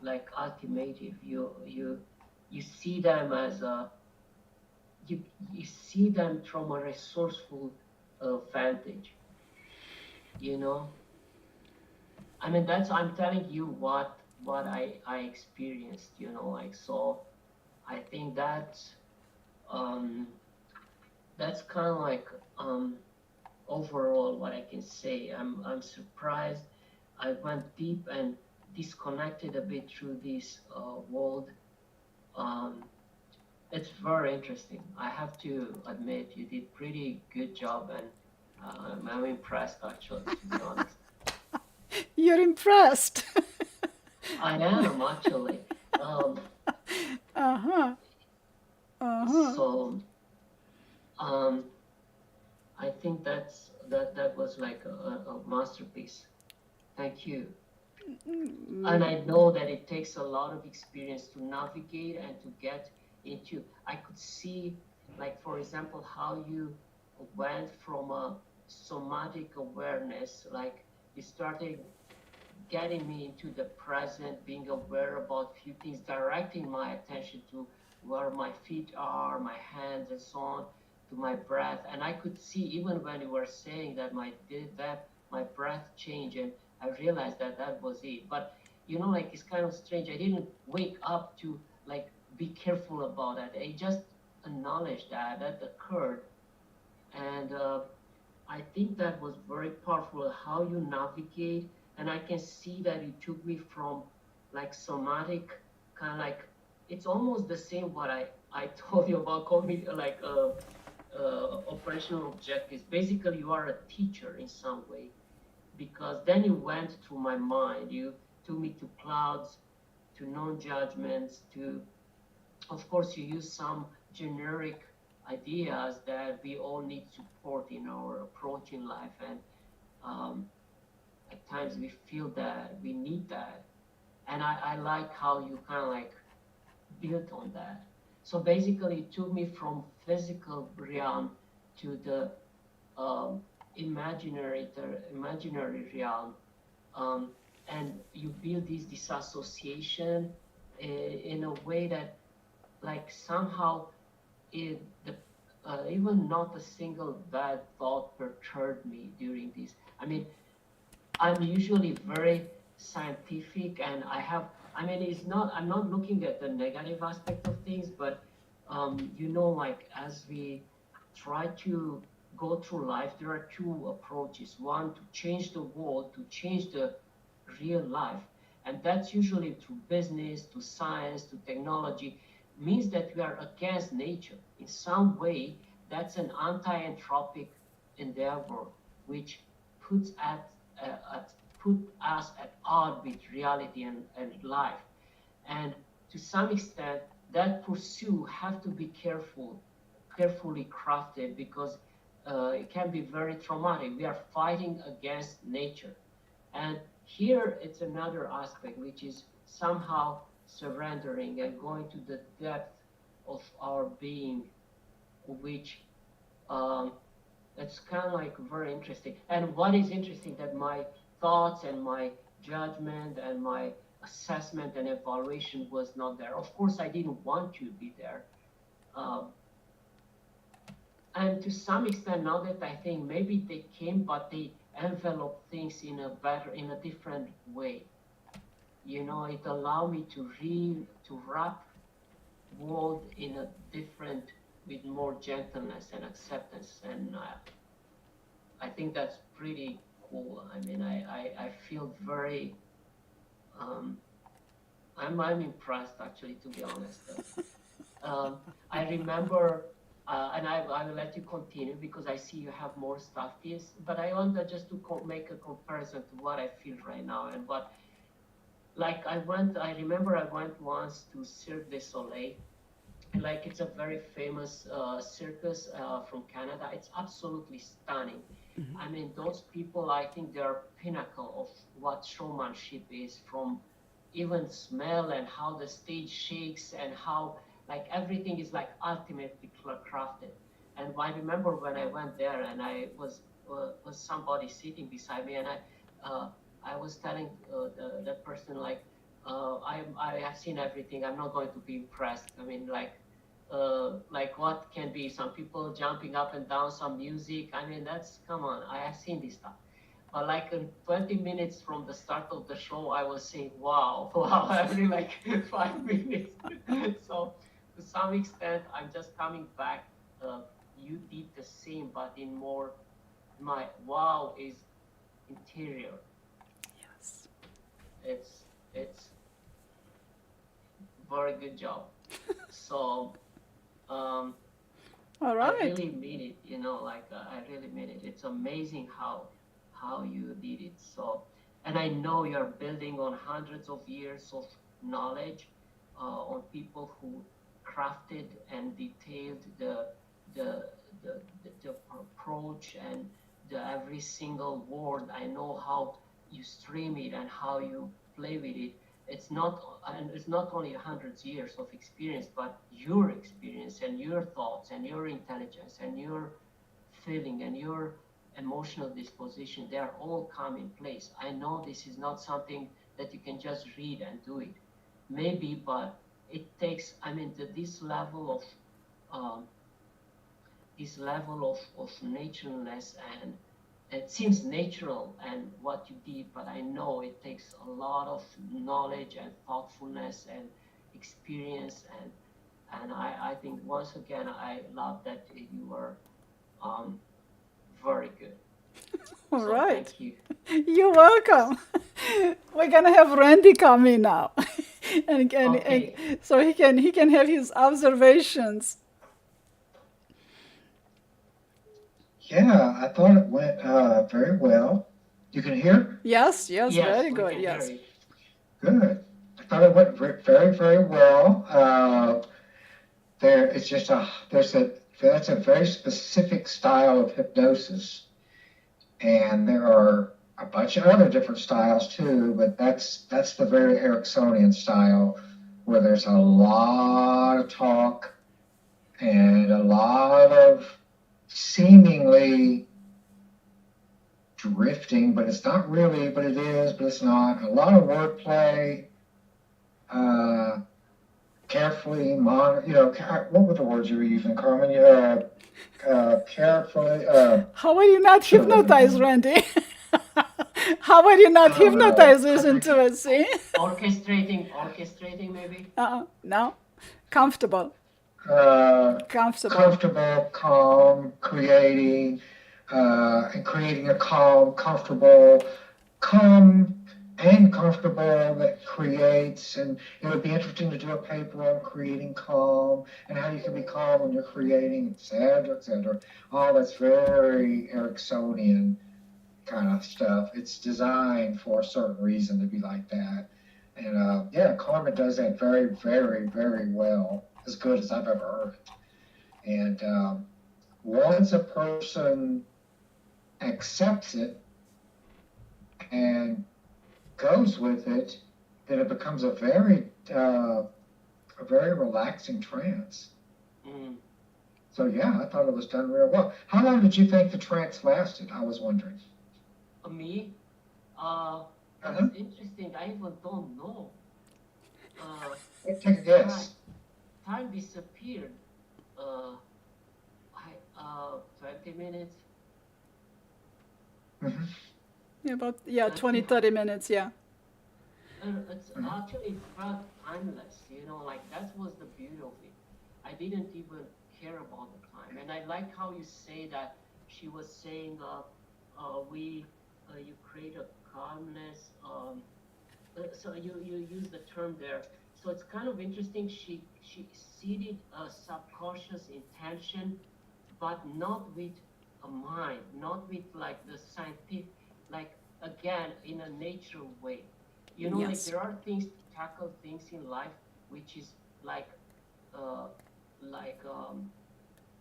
like ultimative. You see them as a you you see them from a resourceful vantage. You know, I mean that's I'm telling you what I experienced. Like so. I think um, that's kind of like overall what I can say. I'm surprised. I went deep and disconnected a bit through this world. Um, it's very interesting. I have to admit, you did pretty good job, and I'm impressed actually, to be honest. You're impressed. I am actually. Um, Uh-huh. Uh-huh. so um, I think that was like a masterpiece. Thank you. And I know that it takes a lot of experience to navigate and to get into. I could see, like for example, how you went from a somatic awareness, like you started getting me into the present, being aware about few things, directing my attention to where my feet are, my hands, and so on, to my breath. And I could see even when you were saying that my breath changed, and I realized that that was it. But like it's kind of strange. I didn't wake up to like be careful about it. I just acknowledged that occurred, and I think that was very powerful how you navigate, and I can see that it took me from like somatic kind of like it's almost the same what I told you about cognitive like operational objectives. Basically, you are a teacher in some way because then you went through my mind. You took me to clouds, to non-judgments, to of course, you use some generic ideas that we all need support in our approach in life, and um, at times we feel that we need that. And I like how you kind of like built on that. So basically, it took me from physical realm to the um, imaginary realm, um, and you build this disassociation in a way that like somehow the even not a single bad thought perturbed me during this. I mean, I'm usually very scientific, and I mean, I'm not looking at the negative aspect of things, but like as we try to go through life, there are two approaches. One, to change the world, to change the real life. And that's usually through business, to science, to technology, means that we are against nature. In some way, that's an anti-anthropic endeavor, which puts at put us at odds with reality and life. And to some extent, that pursuit have to be carefully crafted, because it can be very traumatic. We are fighting against nature. And here it's another aspect, which is somehow surrendering and going to the depth of our being, which um, it's kind of like very interesting. And what is interesting, that my thoughts and my judgment and my assessment and evaluation was not there. Of course, I didn't want to be there. Um, and to some extent, now that I think, maybe they came, but they enveloped things in a different way. It allowed me to wrap world in a different, with more gentleness and acceptance. And I think that's pretty cool. I mean, I feel very, um, I'm impressed, actually, to be honest. I remember, and I will let you continue, because I see you have more stuff. This, but I want just to make a comparison to what I feel right now, and what, like, I remember I went once to Cirque du Soleil, and like, it's a very famous circus from Canada. It's absolutely stunning. I mean, those people, I think they're pinnacle of what showmanship is, from even smell and how the stage shakes, and how, like, everything is like ultimately crafted. And I remember when I went there, and I was somebody sitting beside me, and I was telling that person, like, I have seen everything. I'm not going to be impressed. I mean, like what can be some people jumping up and down, some music. I mean, that's, come on. I have seen this stuff. But like in 20 minutes from the start of the show, I was saying, wow, wow, every like 5 minutes. So to some extent, I'm just coming back. You did the same, but in more, my wow is interior. Yes. It's very good job. So All I right. really mean it, like I really mean it. It's amazing how you did it. So, and I know you're building on hundreds of years of knowledge, on people who crafted and detailed the the approach, and the every single word. I know how you stream it and how you play with it. It's not only hundreds years of experience, but your experience and your thoughts and your intelligence and your feeling and your emotional disposition. They are all come in place. I know this is not something that you can just read and do it, maybe, but it takes, I mean, this level of um, naturalness, and it seems natural and what you did, but I know it takes a lot of knowledge and thoughtfulness and experience, and I think, once again, I love that you were um, very good. All So right. thank you. You're welcome. We're gonna have Randy come in now, and Okay. so he can have his observations. Yeah, I thought it went very well. You can hear? Yes, yes, Yes, very we good. can hear Yes. you. Good. I thought it went very, very well. It's just that's a very specific style of hypnosis, and there are a bunch of other different styles too, but that's the very Ericksonian style, where there's a lot of talk and a lot of seemingly drifting, but it's not really, but it is, but it's not. A lot of wordplay, uh, carefully, what were the words you were using, Carmen? carefully. How are you not hypnotized, Randy? How are you not hypnotized this intimacy? Orchestrating maybe. No, comfortable, uh, comfortable. comfortable, calm, and creating a calm and comfortable that creates. And it would be interesting to do a paper on creating calm and how you can be calm when you're creating, et cetera, et cetera. All that's very Ericksonian kind of stuff. It's designed for a certain reason to be like that. And yeah, Karma does that very, very, very well, as good as I've ever heard it. And once a person accepts it and goes with it, then it becomes a very relaxing trance. Mm. So yeah, I thought it was done real well. How long did you think the trance lasted? I was wondering. Me? That's interesting. I even don't know. Take a guess. Time disappeared. 20 minutes. Mm-hmm. Yeah, about 20, 30 minutes, yeah. It's actually felt timeless, like that was the beauty of it. I didn't even care about the time. And I like how you say that she was saying, you create a calmness. So you use the term there. So it's kind of interesting. She seeded a subconscious intention, but not with a mind, not with like the scientific, like again in a natural way. Like Yes. there are things to tackle things in life, which is like uh,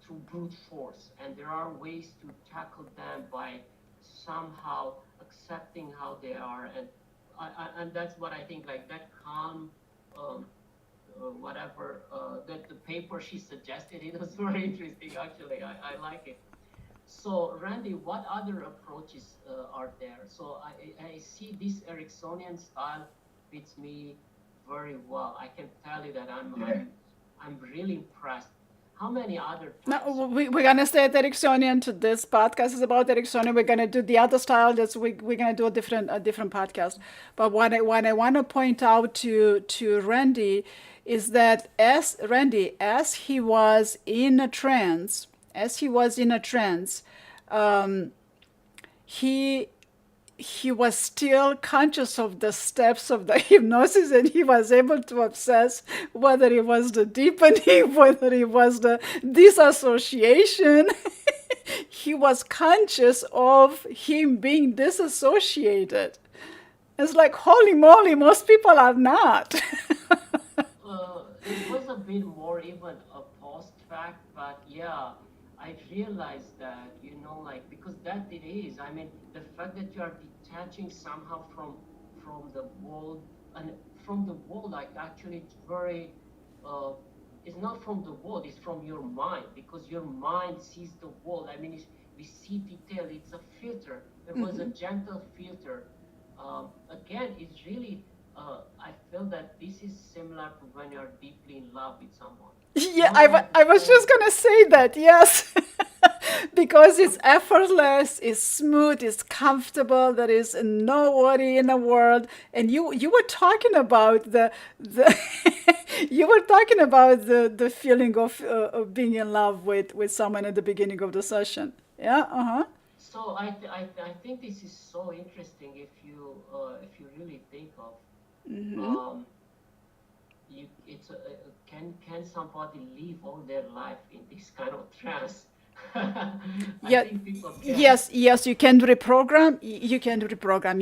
through brute force, and there are ways to tackle them by somehow accepting how they are, and that's what I think. Like that calm, um, whatever that the paper she suggested, it was very interesting. Actually, I like it. So, Randy, what other approaches are there? So, I see this Ericksonian style fits me very well. I can tell you that I'm really impressed. How many other No, types of we're gonna stay at Ericksonian. To this podcast is about Ericksonian. We're gonna do the other style. We're gonna do a different podcast. But what I want to point out to Randy is that as he was in a trance, he he was still conscious of the steps of the hypnosis, and he was able to assess whether it was the deepening, whether it was the disassociation. He was conscious of him being disassociated. It's like, holy moly, most people are not. it was a bit more even a post fact, but yeah, I realized that, like because that it is. I mean, the fact that you are detaching somehow from the world and from the world, like actually it's very it's not from the world, it's from your mind because your mind sees the world. I mean, we see detail. It's a filter. It was a gentle filter. Again, it's really I feel that this is similar to when you're deeply in love with someone. Yeah, You don't have to I was fall. just gonna say that, yes. Because it's effortless, it's smooth, it's comfortable, there is no worry in the world. And you were talking about the you were talking about the feeling of being in love with someone at the beginning of the session. Yeah, uh-huh. So I think this is so interesting if you really think of um, can somebody live all their life in this kind of trance? I Yeah, think people can. yes, you can reprogram. You can reprogram.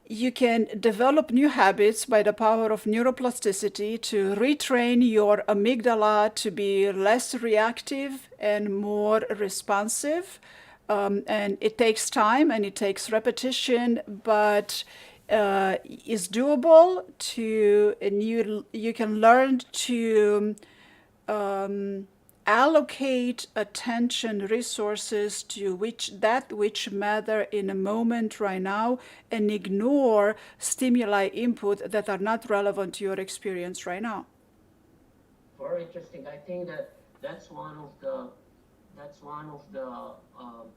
You can develop new habits by the power of neuroplasticity to retrain your amygdala to be less reactive and more responsive. And it takes time and it takes repetition, but is doable to, and you can learn to um, allocate attention resources to which matter in a moment right now, and ignore stimuli input that are not relevant to your experience right now. Very interesting. I think that that's one of the that's one of the um,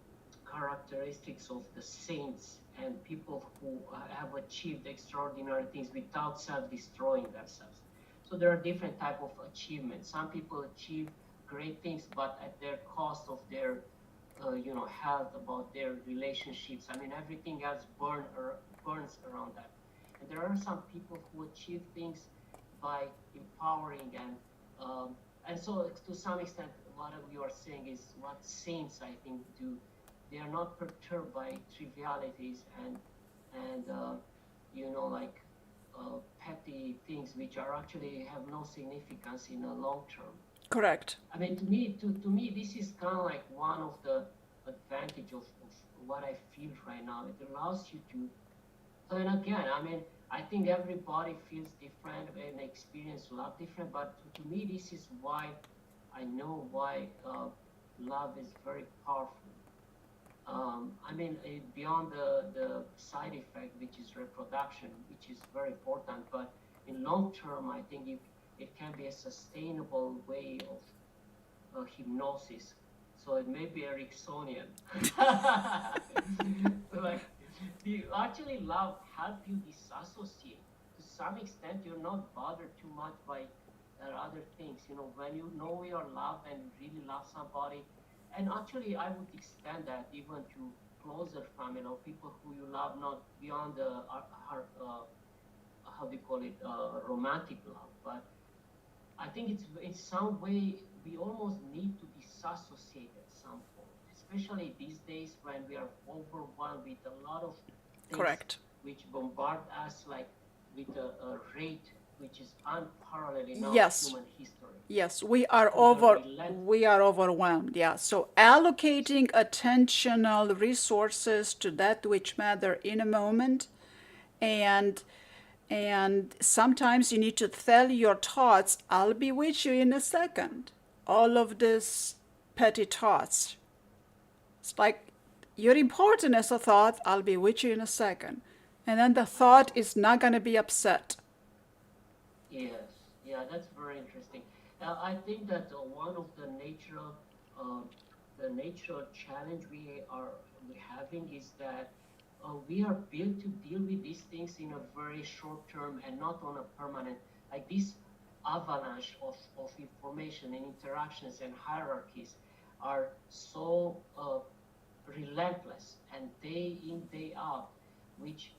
characteristics of the saints and people who have achieved extraordinary things without self-destroying themselves. So there are different type of achievements. Some people achieve great things, but at their cost of their health, about their relationships. I mean, everything else burns around that. And there are some people who achieve things by empowering um, and so to some extent, what you are saying is what saints I think do. They are not perturbed by trivialities and like petty things which are actually have no significance in the long term. Correct. I mean, to me, this is kind of like one of the advantage of what I feel right now. It allows you to, and again, I mean, I think everybody feels different and experience love different. But to me, this is why I know why love is very powerful. I mean, beyond the side effect, which is reproduction, which is very important, but in long term, I think it can be a sustainable way of hypnosis. So it may be Ericksonian. Like, you actually love help you disassociate. To some extent, you're not bothered too much by other things. You know, when you know you're loved and you really love somebody, and actually, I would extend that even to closer family or people who you love, not beyond the how do you call it, romantic love, but I think it's in some way we almost need to disassociate at some point, especially these days when we are overwhelmed with a lot of things Correct. which bombard us like with a rate which is unparalleled in our Yes. human history. Yes, To the relent we are overwhelmed. Yeah. So allocating attentional resources to that which matter in a moment, and sometimes you need to tell your thoughts, I'll be with you in a second. All of this petty thoughts. It's like you're important as a thought, I'll be with you in a second. And then the thought is not going to be upset. Yes, yeah, that's very interesting. I think that one of uh, the natural challenge we having is that we are built to deal with these things in a very short term and not on a permanent, like this avalanche of information and interactions and hierarchies are so relentless and day in, day out, which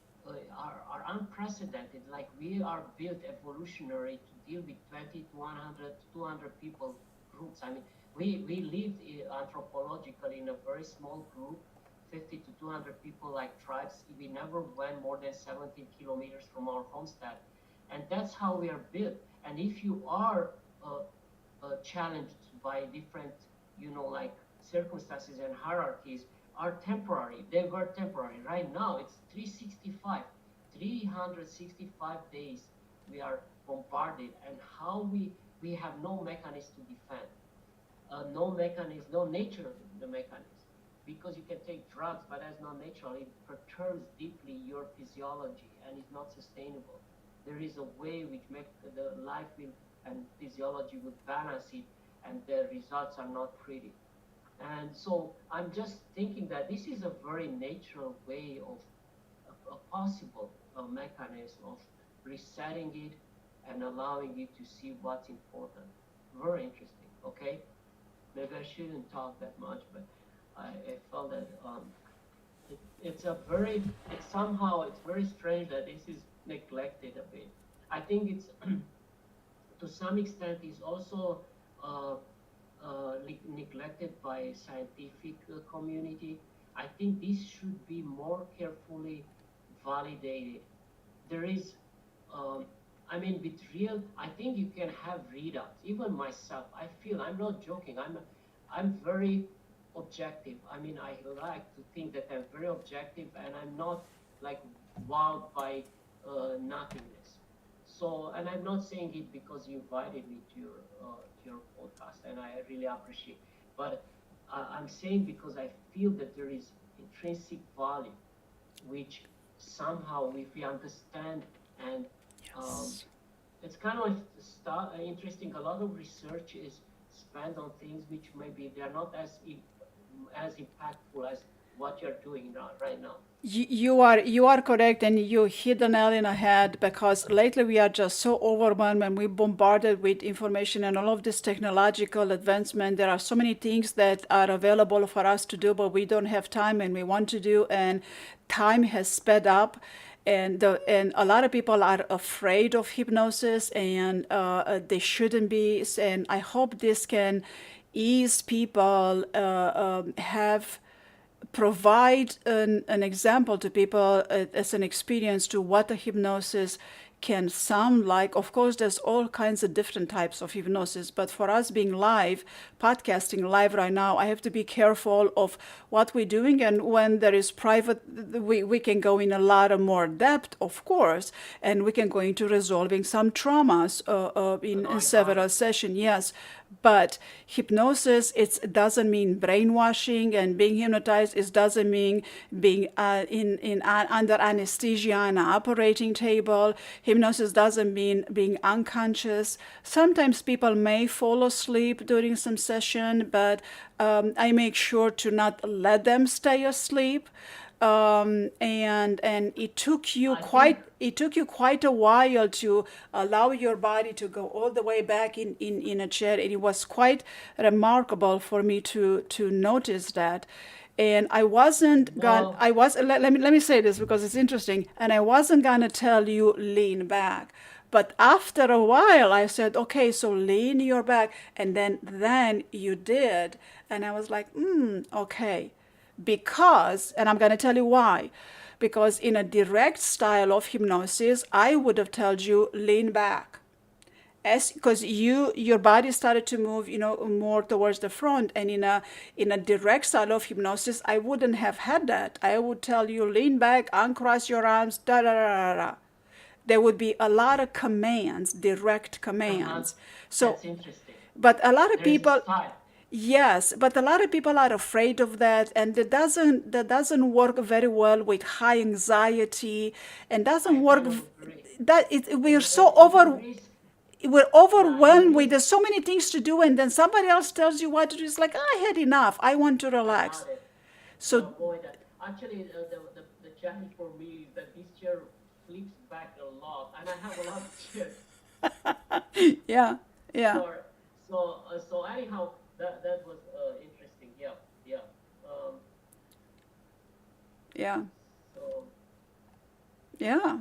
are unprecedented. Like we are built evolutionary to deal with 20 to 100 to 200 people groups. I mean, we lived anthropologically in a very small group, 50 to 200 people like tribes. We never went more than 17 kilometers from our homestead. And that's how we are built. And if you are challenged by different, like circumstances and hierarchies, are temporary. They were temporary. Right now, it's 365 days we are bombarded, and how we have no mechanism to defend, no mechanism, no nature of the mechanism. Because you can take drugs, but as non-natural, it perturbs deeply your physiology and is not sustainable. There is a way which make the life will and physiology would balance it, and the results are not pretty. And so I'm just thinking that this is a very natural way of a possible mechanism of resetting it and allowing you to see what's important. Very interesting. Okay, maybe I shouldn't talk that much, but I felt that it's a very it's very strange that this is neglected a bit. I think it's to some extent is also uh, neglected by scientific community. I think this should be more carefully validated. There is, um, I mean, with real, I think you can have readouts. Even myself, I feel I'm not joking. I'm very objective. I mean, I like to think that I'm very objective, and I'm not like wowed by nothingness. So, and I'm not saying it because you invited me to your podcast, and I really appreciate. But I'm saying because I feel that there is intrinsic value, which somehow, if we understand, and um, Yes. it's kind of interesting. A lot of research is spend on things which maybe they're not as impactful as what you're doing now, right now. You are correct, and you hit the nail in the head, because lately we are just so overwhelmed and we bombarded with information and all of this technological advancement. There are so many things that are available for us to do, but we don't have time and we want to do, and time has sped up. And a lot of people are afraid of hypnosis, and they shouldn't be. And I hope this can ease people, have provide an example to people, as an experience to what a hypnosis can sound like. Of course, there's all kinds of different types of hypnosis, but for us being live, podcasting live right now, I have to be careful of what we're doing. And when there is private, we can go in a lot of more depth, of course, and we can go into resolving some traumas in several sessions, yes. But hypnosis, it doesn't mean brainwashing, and being hypnotized, it doesn't mean being under anesthesia on an operating table. Hypnosis doesn't mean being unconscious. Sometimes people may fall asleep during some session, but I make sure to not let them stay asleep. And it took you quite a while to allow your body to go all the way back in a chair. It was quite remarkable for me to notice that. And I wasn't gonna, Well, I was, let me say this because it's interesting. And I wasn't gonna tell you lean back. But after a while, I said, okay, so lean your back. And then you did. And I was like, okay. Because, and I'm going to tell you why. Because in a direct style of hypnosis, I would have told you lean back. As because your body started to move, more towards the front. And in a direct style of hypnosis, I wouldn't have had that. I would tell you lean back, uncross your arms, da da da da da. There would be a lot of commands, direct uh-huh, commands. So, that's interesting. but a lot of There's a people, style. yes, but a lot of people are afraid of that, and that doesn't work very well with high anxiety, and I doesn't work. kind of agree. That it It, we're so it, it over risks, we're yeah, it overwhelmed with risks. there's so many things to do, and then somebody else tells you what to do. It's like I had enough. I want to I relax. got it. To So avoid that. Actually, the challenge for me is that this chair flips back a lot, and I have a lot of chairs. yeah, yeah, So, so anyhow, that was interesting. Yeah, yeah. Um, yeah, so yeah.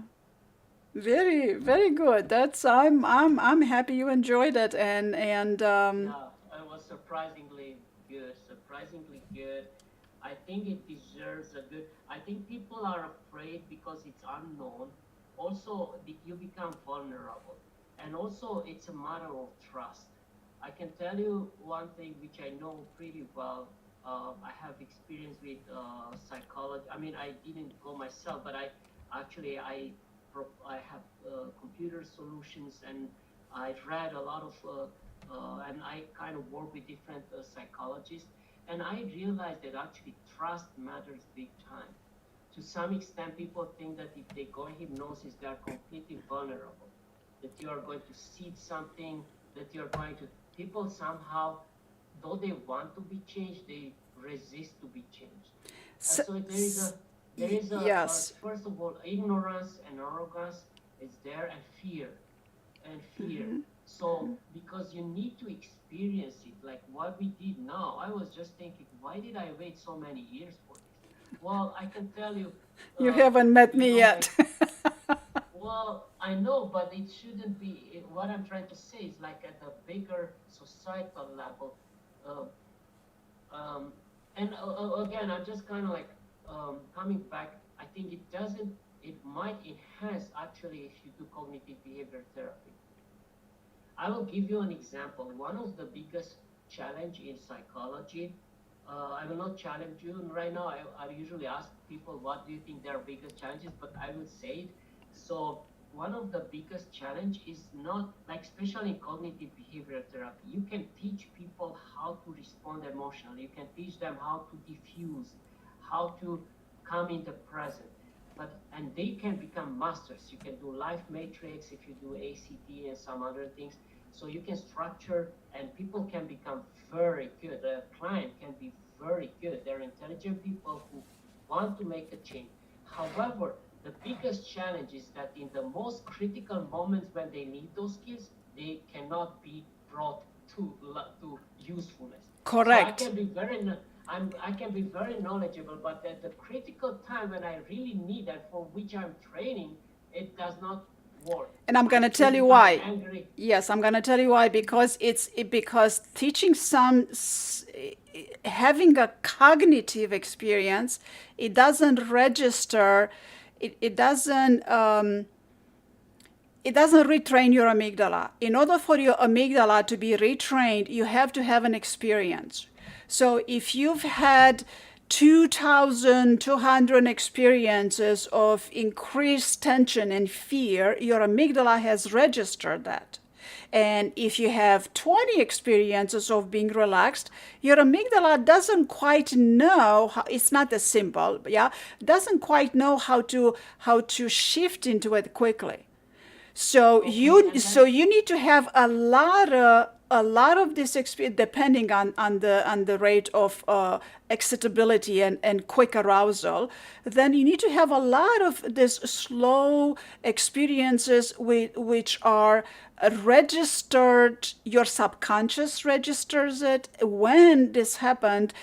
Very, very good. I'm happy you enjoyed it, and yeah, it was surprisingly good. Surprisingly good. I think it deserves a good. I think people are afraid because it's unknown. Also, you become vulnerable, and also it's a matter of trust. I can tell you one thing which I know pretty well. I have experience with psychology. I mean, I didn't go myself, but I have computer solutions, and I read a lot of and I kind of work with different psychologists, and I realized that actually trust matters big time. To some extent, people think that if they go in hypnosis, they are completely vulnerable, that you are going to see something, that you're going to, people somehow, though they want to be changed, they resist to be changed. And so, so there is a yes. first of all, ignorance and arrogance is there, and fear. So because you need to experience it, like what we did now, I was just thinking, why did I wait so many years for this? Well, I can tell you, You uh, haven't met you me don't wait. yet. Well, I know, but it shouldn't be. What I'm trying to say is like at a bigger societal level. Uh, um, and again, I'm just kind of like coming back. I think it doesn't. It might enhance actually if you do cognitive behavior therapy. I will give you an example. One of the biggest challenge in psychology. I will not challenge you right now. I usually ask people, what do you think their biggest challenges? But I will say it. So one of the biggest challenge is not like, especially in cognitive behavior therapy, you can teach people how to respond emotionally. You can teach them how to diffuse, how to come in the present. But and they can become masters. You can do life matrix if you do ACT and some other things. So you can structure, and people can become very good. A client can be very good. They're intelligent people who want to make a change. However, the biggest challenge is that in the most critical moments when they need those skills, they cannot be brought to usefulness. Correct. So I can be very knowledgeable, but at the critical time when I really need and for which I'm training, it does not work. And I'm going to tell you why. Yes, I'm going to tell you why, because because teaching having a cognitive experience, it doesn't register, it doesn't retrain your amygdala. In order for your amygdala to be retrained, you have to have an experience. So if you've had 2,200 experiences of increased tension and fear, your amygdala has registered that. And if you have 20 experiences of being relaxed, your amygdala doesn't quite know how, it's not as simple, yeah, doesn't quite know how to shift into it quickly. So you need to have a lot of this experience, depending on the rate of excitability and quick arousal. Then you need to have a lot of this slow experiences which are registered. Your subconscious registers it. When this happened,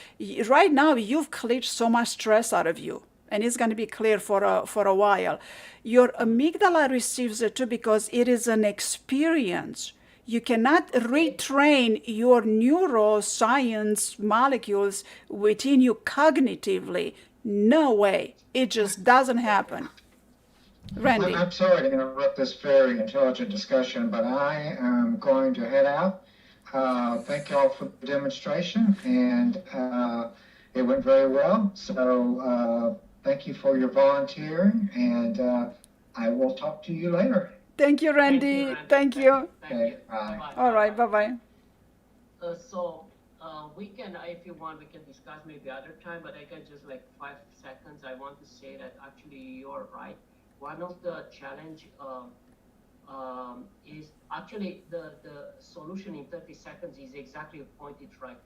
right now you've cleared so much stress out of you, and it's going to be clear for a while. Your amygdala receives it too because it is an experience. You cannot retrain your neuroscience molecules within you cognitively. No way. It just doesn't happen. Randy. I'm sorry to interrupt this very intelligent discussion, but I am going to head out. Thank y'all for the demonstration, and it went very well. So thank you for your volunteering, and I will talk to you later. Thank you, Randy. Thank you. Okay, bye. All right, bye-bye. So we can, if you want, we can discuss maybe other time, but I got just like 5 seconds. I want to say that actually you're right. One of the challenge is actually the solution in 30 seconds is exactly pointed right.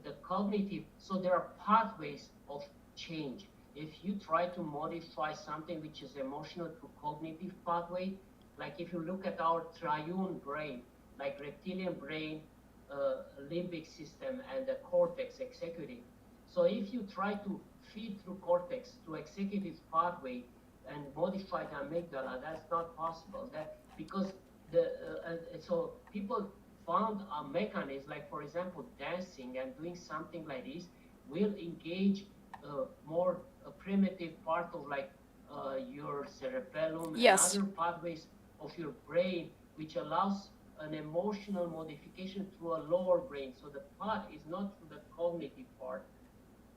The cognitive, so there are pathways of change. If you try to modify something which is emotional to cognitive pathway, like if you look at our triune brain, like reptilian brain, limbic system, and the cortex, executive. So if you try to feed through cortex to executive pathway and modify the amygdala, that's not possible. That because so people found a mechanism, like for example, dancing and doing something like this will engage more primitive part of like your cerebellum yes. and other pathways of your brain, which allows an emotional modification through a lower brain. So the part is not the cognitive part.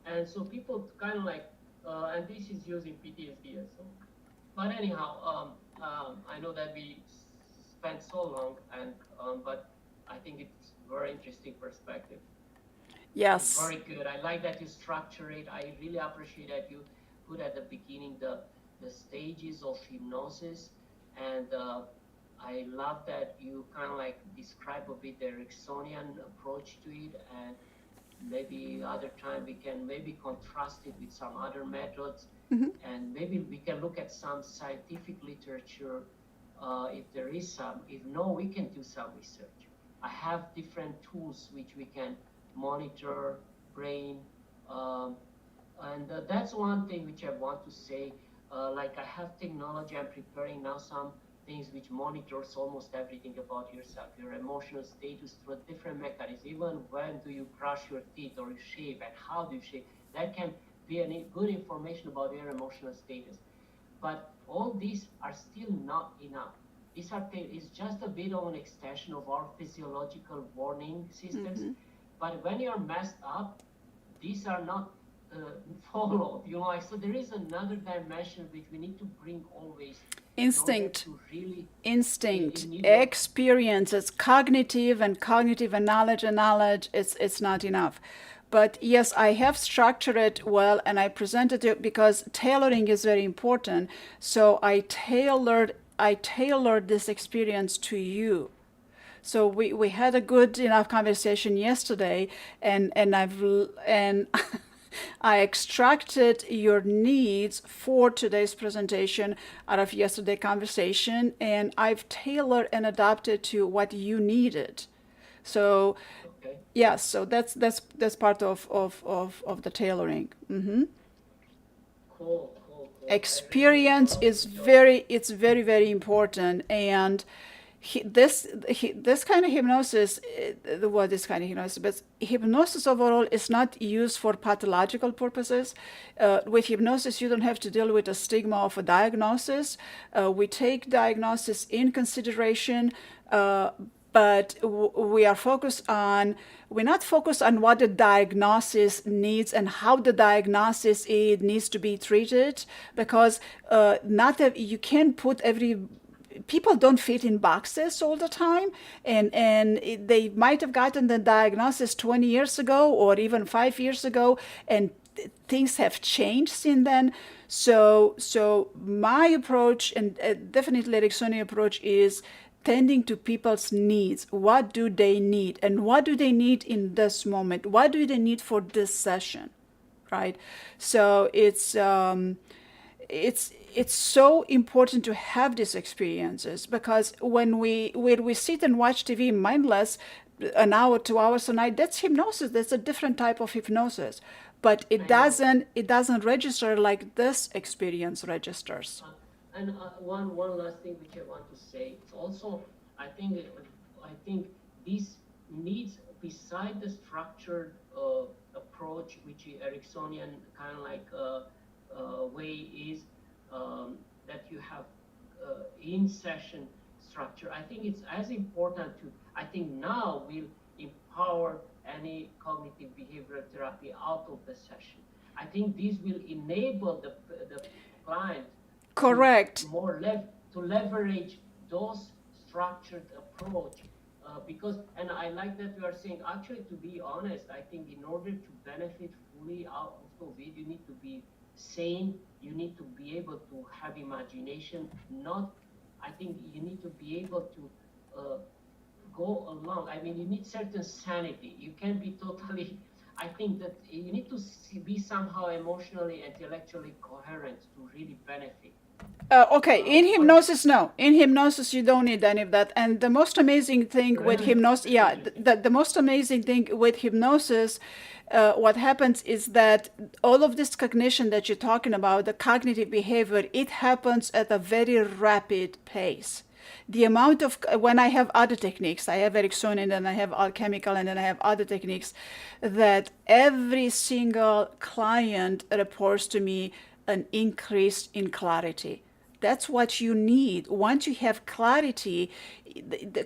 And so people kind of like, and this is using PTSD as well. But anyhow, I know that we spent so long, and but I think it's very interesting perspective. Yes. Very good. I like that you structure it. I really appreciate that you put at the beginning the stages of hypnosis, and I love that you kind of like describe a bit the Ericksonian approach to it, and maybe other time we can maybe contrast it with some other methods, and maybe we can look at some scientific literature if there is some. If no, we can do some research. I have different tools which we can monitor brain, and that's one thing which I want to say. Like I have technology, I'm preparing now some things which monitors almost everything about yourself, your emotional status through a different mechanism. Even when do you brush your teeth or you shave, and how do you shave, that can be a good information about your emotional status. But all these are still not enough. These are it's just a bit of an extension of our physiological warning systems. But when you're messed up, these are not followed. You know, like, so there is another dimension which we need to bring always. Instinct. Really instinct, experiences, cognitive and knowledge it's not enough. But yes, I have structured it well, and I presented it because tailoring is very important. So I tailored this experience to you. So we had a good enough conversation yesterday, and I extracted your needs for today's presentation out of yesterday's conversation, and I've tailored and adapted to what you needed. So Okay. yes, so that's part of the tailoring. Cool, cool, cool. I really Experience is enjoyed it. very important, and this kind of hypnosis, what is kind of hypnosis, but hypnosis overall is not used for pathological purposes. With hypnosis you don't have to deal with a stigma of a diagnosis. We take diagnosis in consideration, but we're not focused on what the diagnosis needs and how the diagnosis it needs to be treated, because not you can't put every people don't fit in boxes all the time, and they might have gotten the diagnosis 20 years ago or even 5 years ago, and things have changed since then. So my approach, and definitely Ericksonian approach, is tending to people's needs. What do they need, and what do they need in this moment? What do they need for this session, right? So it's so important to have these experiences, because when we sit and watch TV mindless an hour, 2 hours a night, that's hypnosis. That's a different type of hypnosis, but I know. it doesn't register like this experience registers. And one last thing which I want to say. It's also, I think this needs, beside the structured approach, which Ericksonian kind of like way is, that you have in session structure. I think it's as important to. I think now will empower any cognitive behavioral therapy out of the session. I think this will enable the client to Correct. to leverage those structured approach, because, and I like that you are saying, actually, to be honest, I think in order to benefit fully out of COVID, you need to be sane, you need to be able to have imagination, not, I think you need to be able to go along. I mean, you need certain sanity. You can't be totally, I think that you need to be somehow emotionally, intellectually coherent to really benefit. Okay, in For hypnosis, no. In hypnosis, you don't need any of that. And the most amazing thing with really, hypnosis, that's yeah, interesting. the most amazing thing with hypnosis, what happens is that all of this cognition that you're talking about, the cognitive behavior, it happens at a very rapid pace. The amount of, when I have other techniques, I have Ericksonian and I have Alchemical and then I have other techniques, that every single client reports to me an increase in clarity. That's what you need. Once you have clarity, the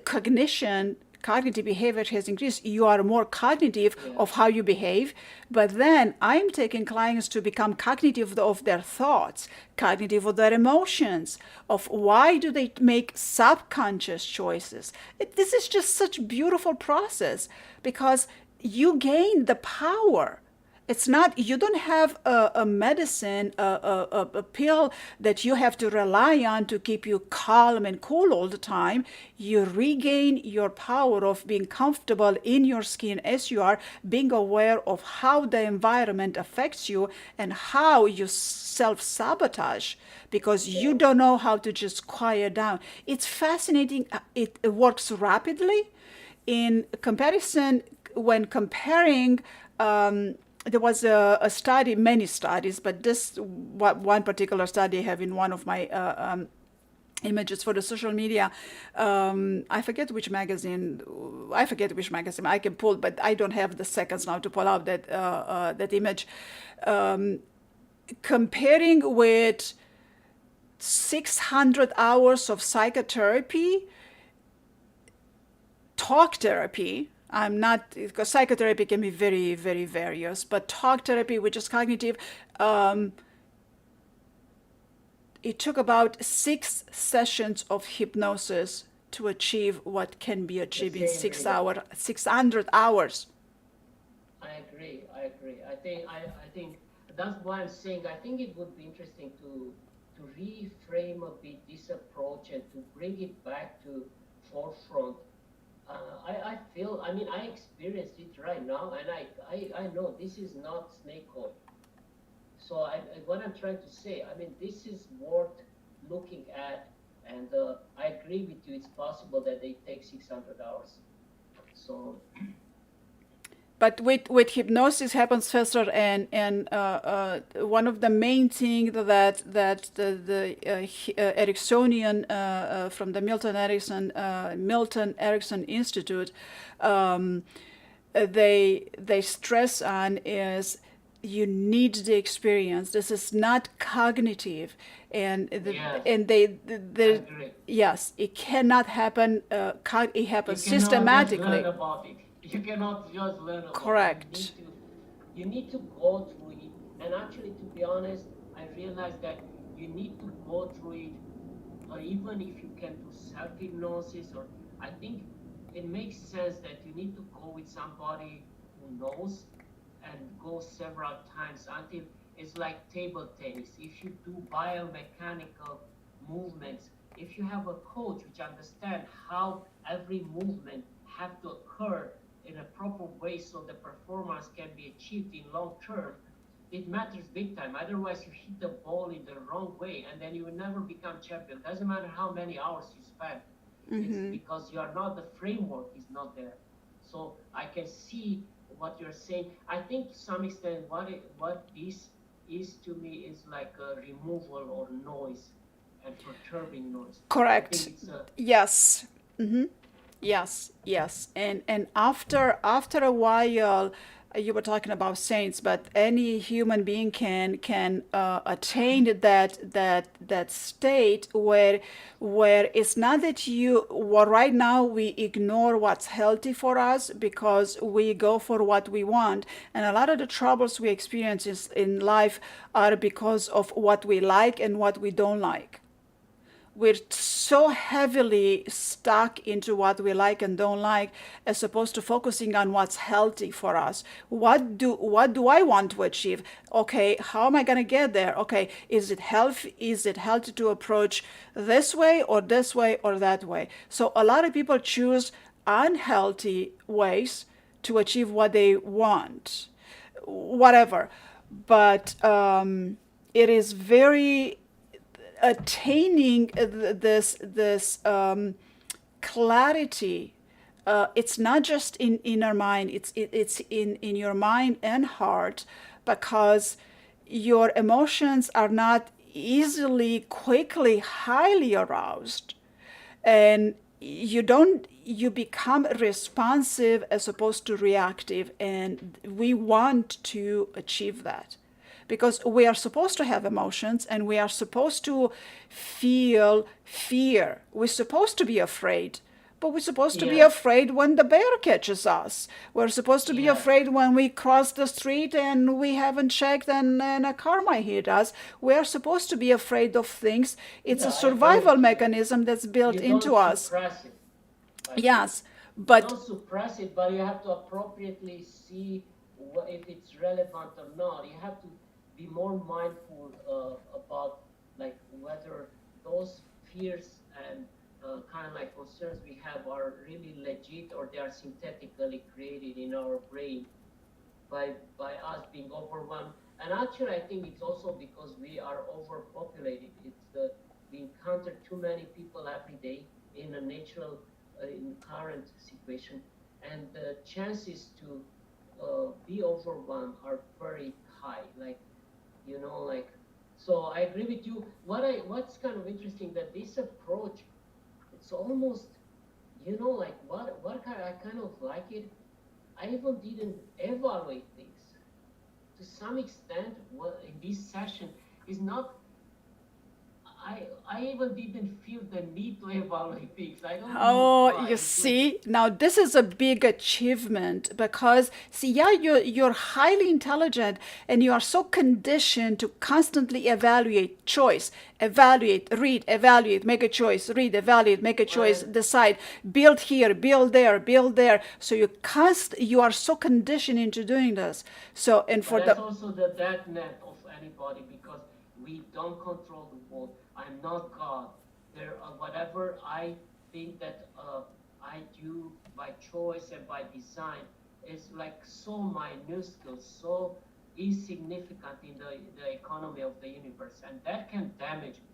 cognitive behavior has increased. You are more cognitive Yeah. of how you behave. But then I'm taking clients to become cognitive of their thoughts, cognitive of their emotions, of why do they make subconscious choices. This is just such a beautiful process, because you gain the power. It's not, you don't have a medicine, a pill that you have to rely on to keep you calm and cool all the time. You regain your power of being comfortable in your skin as you are, being aware of how the environment affects you and how you self sabotage because you don't know how to just quiet down. It's fascinating. It works rapidly. In comparison, when comparing, there was a study, many studies, but this one particular study I have in one of my images for the social media. I forget which magazine. I forget which magazine I can pull, but I don't have the seconds now to pull out that image. Comparing with 600 hours of psychotherapy, talk therapy. I'm not, because psychotherapy can be very, very various, but talk therapy, which is cognitive, it took about 6 sessions of hypnosis to achieve what can be The achieved in same six result. hour, 600 hours. I agree. I agree. I think that's why I'm saying I think it would be interesting to reframe a bit this approach and to bring it back to forefront. I feel, I mean, I experienced it right now, and I know this is not snake oil. So what I'm trying to say, I mean, this is worth looking at, and I agree with you. It's possible that they take 600 hours. So But with hypnosis happens faster, and one of the main things that the Ericksonian from the Milton Erickson Institute, um, they stress on is you need the experience. This is not cognitive, yes, and I the agree. yes, it cannot happen. It You happens cannot just learn systematically. about it. You cannot just learn about it. Correct. You need to go through it. And actually, to be honest, I realized that you need to go through it, or even if you can do self hypnosis, or I think it makes sense that you need to go with somebody who knows and go several times until it's like table tennis. If you do biomechanical movements, if you have a coach which understands how every movement have to occur in a proper way so the performance can be achieved in long term, it matters big time. Otherwise, you hit the ball in the wrong way, and then you will never become champion. Doesn't matter how many hours you spend. It's because you are not, the framework is not there. So I can see what you're saying. I think to some extent, what this is to me is like a removal or noise and perturbing noise. I think Correct. it's a Yes. Yes, yes. And after a while, you were talking about saints, but any human being can attain that state where it's not that you well, right now we ignore what's healthy for us because we go for what we want, and a lot of the troubles we experience in life are because of what we like and what we don't like. We're so heavily stuck into what we like and don't like as opposed to focusing on what's healthy for us. What do I want to achieve? Okay, how am I going to get there? Okay, is it healthy to approach this way or this way or that way? So a lot of people choose unhealthy ways to achieve what they want, whatever. But it is very attaining this clarity. It's not just in our mind. It's in your mind and heart, because your emotions are not easily, quickly, highly aroused, and you become responsive as opposed to reactive, and we want to achieve that because we are supposed to have emotions and we are supposed to feel fear. We're supposed to be afraid, but we're supposed to be yes, afraid when the bear catches us. We're supposed to be yes, afraid when we cross the street and we haven't checked and a car might hit us. We're supposed to be afraid of things. It's yeah, a I agree survival with you. mechanism that's built You don't into us. suppress it, I think. Yes, You but don't suppress it, but you have to appropriately see if it's relevant or not. You have to be more mindful about like whether those fears and kind of like concerns we have are really legit or they are synthetically created in our brain by us being overwhelmed. And actually, I think it's also because we are overpopulated. It's the we encounter too many people every day in a natural, in current situation, and the chances to be overwhelmed are very high. Like like. So I agree with you. What's kind of interesting that this approach, it's almost like what kind I kind of like it. I even didn't evaluate things to some extent. What in this session is not. I even didn't feel the need to evaluate things. I don't know oh, why. you It's like see, now this is a big achievement because, see, yeah, you're highly intelligent and you are so conditioned to constantly evaluate, choice, evaluate, read, evaluate, make a choice, read, evaluate, make a choice, well, decide, build here, build there, build there. So you are so conditioned into doing this. So, and but for that's the also the death net of anybody because we don't control the world. I'm not God. There, whatever I think that I do by choice and by design is like so minuscule, so insignificant in the economy of the universe, and that can damage me.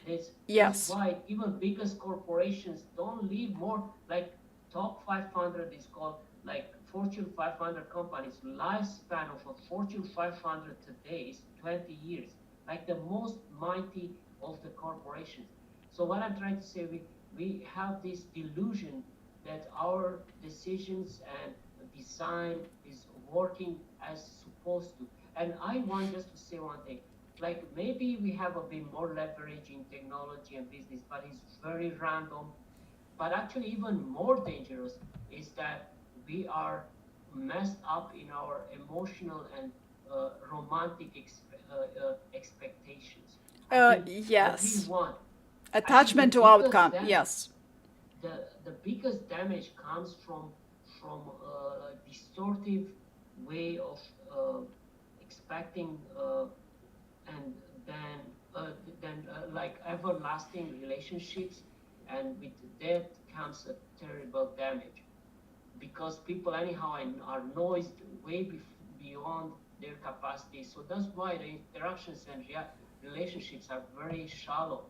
This Yes. why even biggest corporations don't leave more like top 500 is called like Fortune 500 companies. Lifespan of a Fortune 500 today is 20 years, like the most mighty of the corporations. So what I'm trying to say, we have this delusion that our decisions and design is working as supposed to. And I want just to say one thing, like maybe we have a bit more leverage in technology and business, but it's very random. But actually, even more dangerous is that we are messed up in our emotional and romantic expectations. I think what we Yes. want, I think Attachment to outcome. Yes. the biggest damage comes from a distortive way of expecting and then like everlasting relationships, and with that comes a terrible damage because people anyhow are noised way beyond their capacity. So that's why the interactions and relationships are very shallow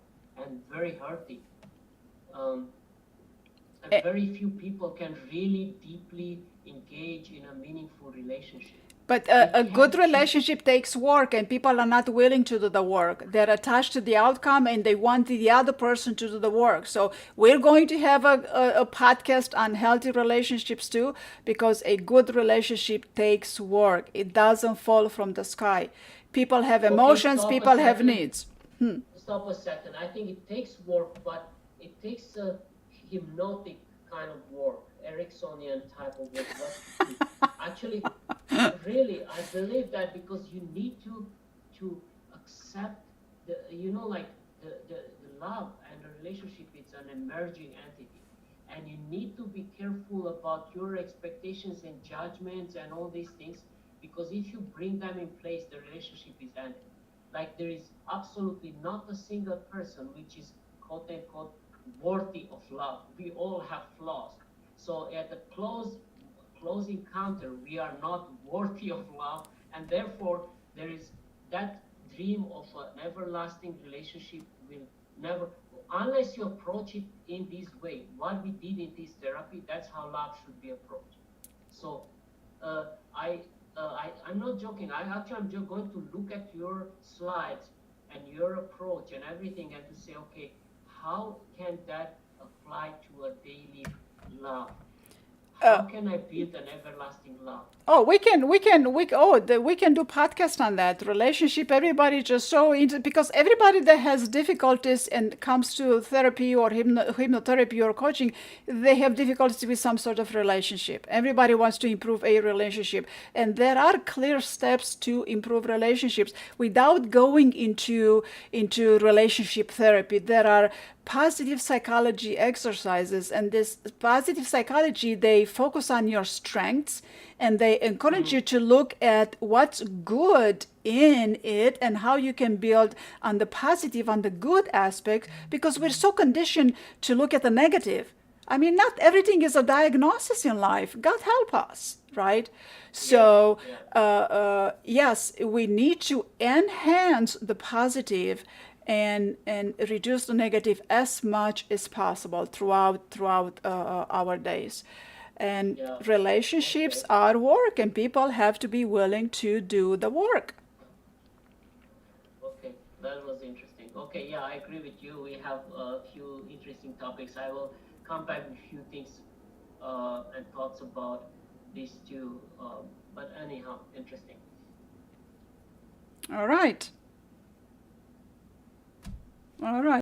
and very hurting. Um, and Eh, very few people can really deeply engage in a meaningful relationship. But We a good can't keep. relationship takes work, and people are not willing to do the work. They're attached to the outcome, and they want the other person to do the work. So we're going to have a podcast on healthy relationships too, because a good relationship takes work. It doesn't fall from the sky. People have Okay, emotions. stop a People have second. needs. Stop a second. I think it takes work, but it takes a hypnotic kind of work, Ericksonian type of work. Actually, really, I believe that because you need to accept like the love and the relationship. It's an emerging entity, and you need to be careful about your expectations and judgments and all these things, because if you bring them in place, the relationship is ended. Like there is absolutely not a single person which is quote unquote worthy of love. We all have flaws. So at the close encounter, we are not worthy of love, and therefore there is that dream of an everlasting relationship will never, unless you approach it in this way. What we did in this therapy, that's how love should be approached. So uh, I, I'm not joking. I'm just going to look at your slides and your approach and everything, and to say, okay, how can that apply to a daily love? Uh, How can I build an everlasting love? Oh, we can do podcast on that relationship. Everybody just so into because everybody that has difficulties and comes to therapy or hypnotherapy or coaching, they have difficulties with some sort of relationship. Everybody wants to improve a relationship, and there are clear steps to improve relationships without going into relationship therapy. There are positive psychology exercises, and this positive psychology, they focus on your strengths and they encourage you Mm-hmm. to look at what's good in it and how you can build on the positive, on the good aspect, because we're so conditioned to look at the negative. I mean, not everything is a diagnosis in life. God help us, right? Yeah, So, yeah, yes, we need to enhance the positive and reduce the negative as much as possible throughout our days. And yeah. relationships Okay, are work, and people have to be willing to do the work. okay. That was interesting. Okay, yeah, I agree with you. We have a few interesting topics. I will come back with a few things and thoughts about these two. But anyhow, interesting. All right. All right.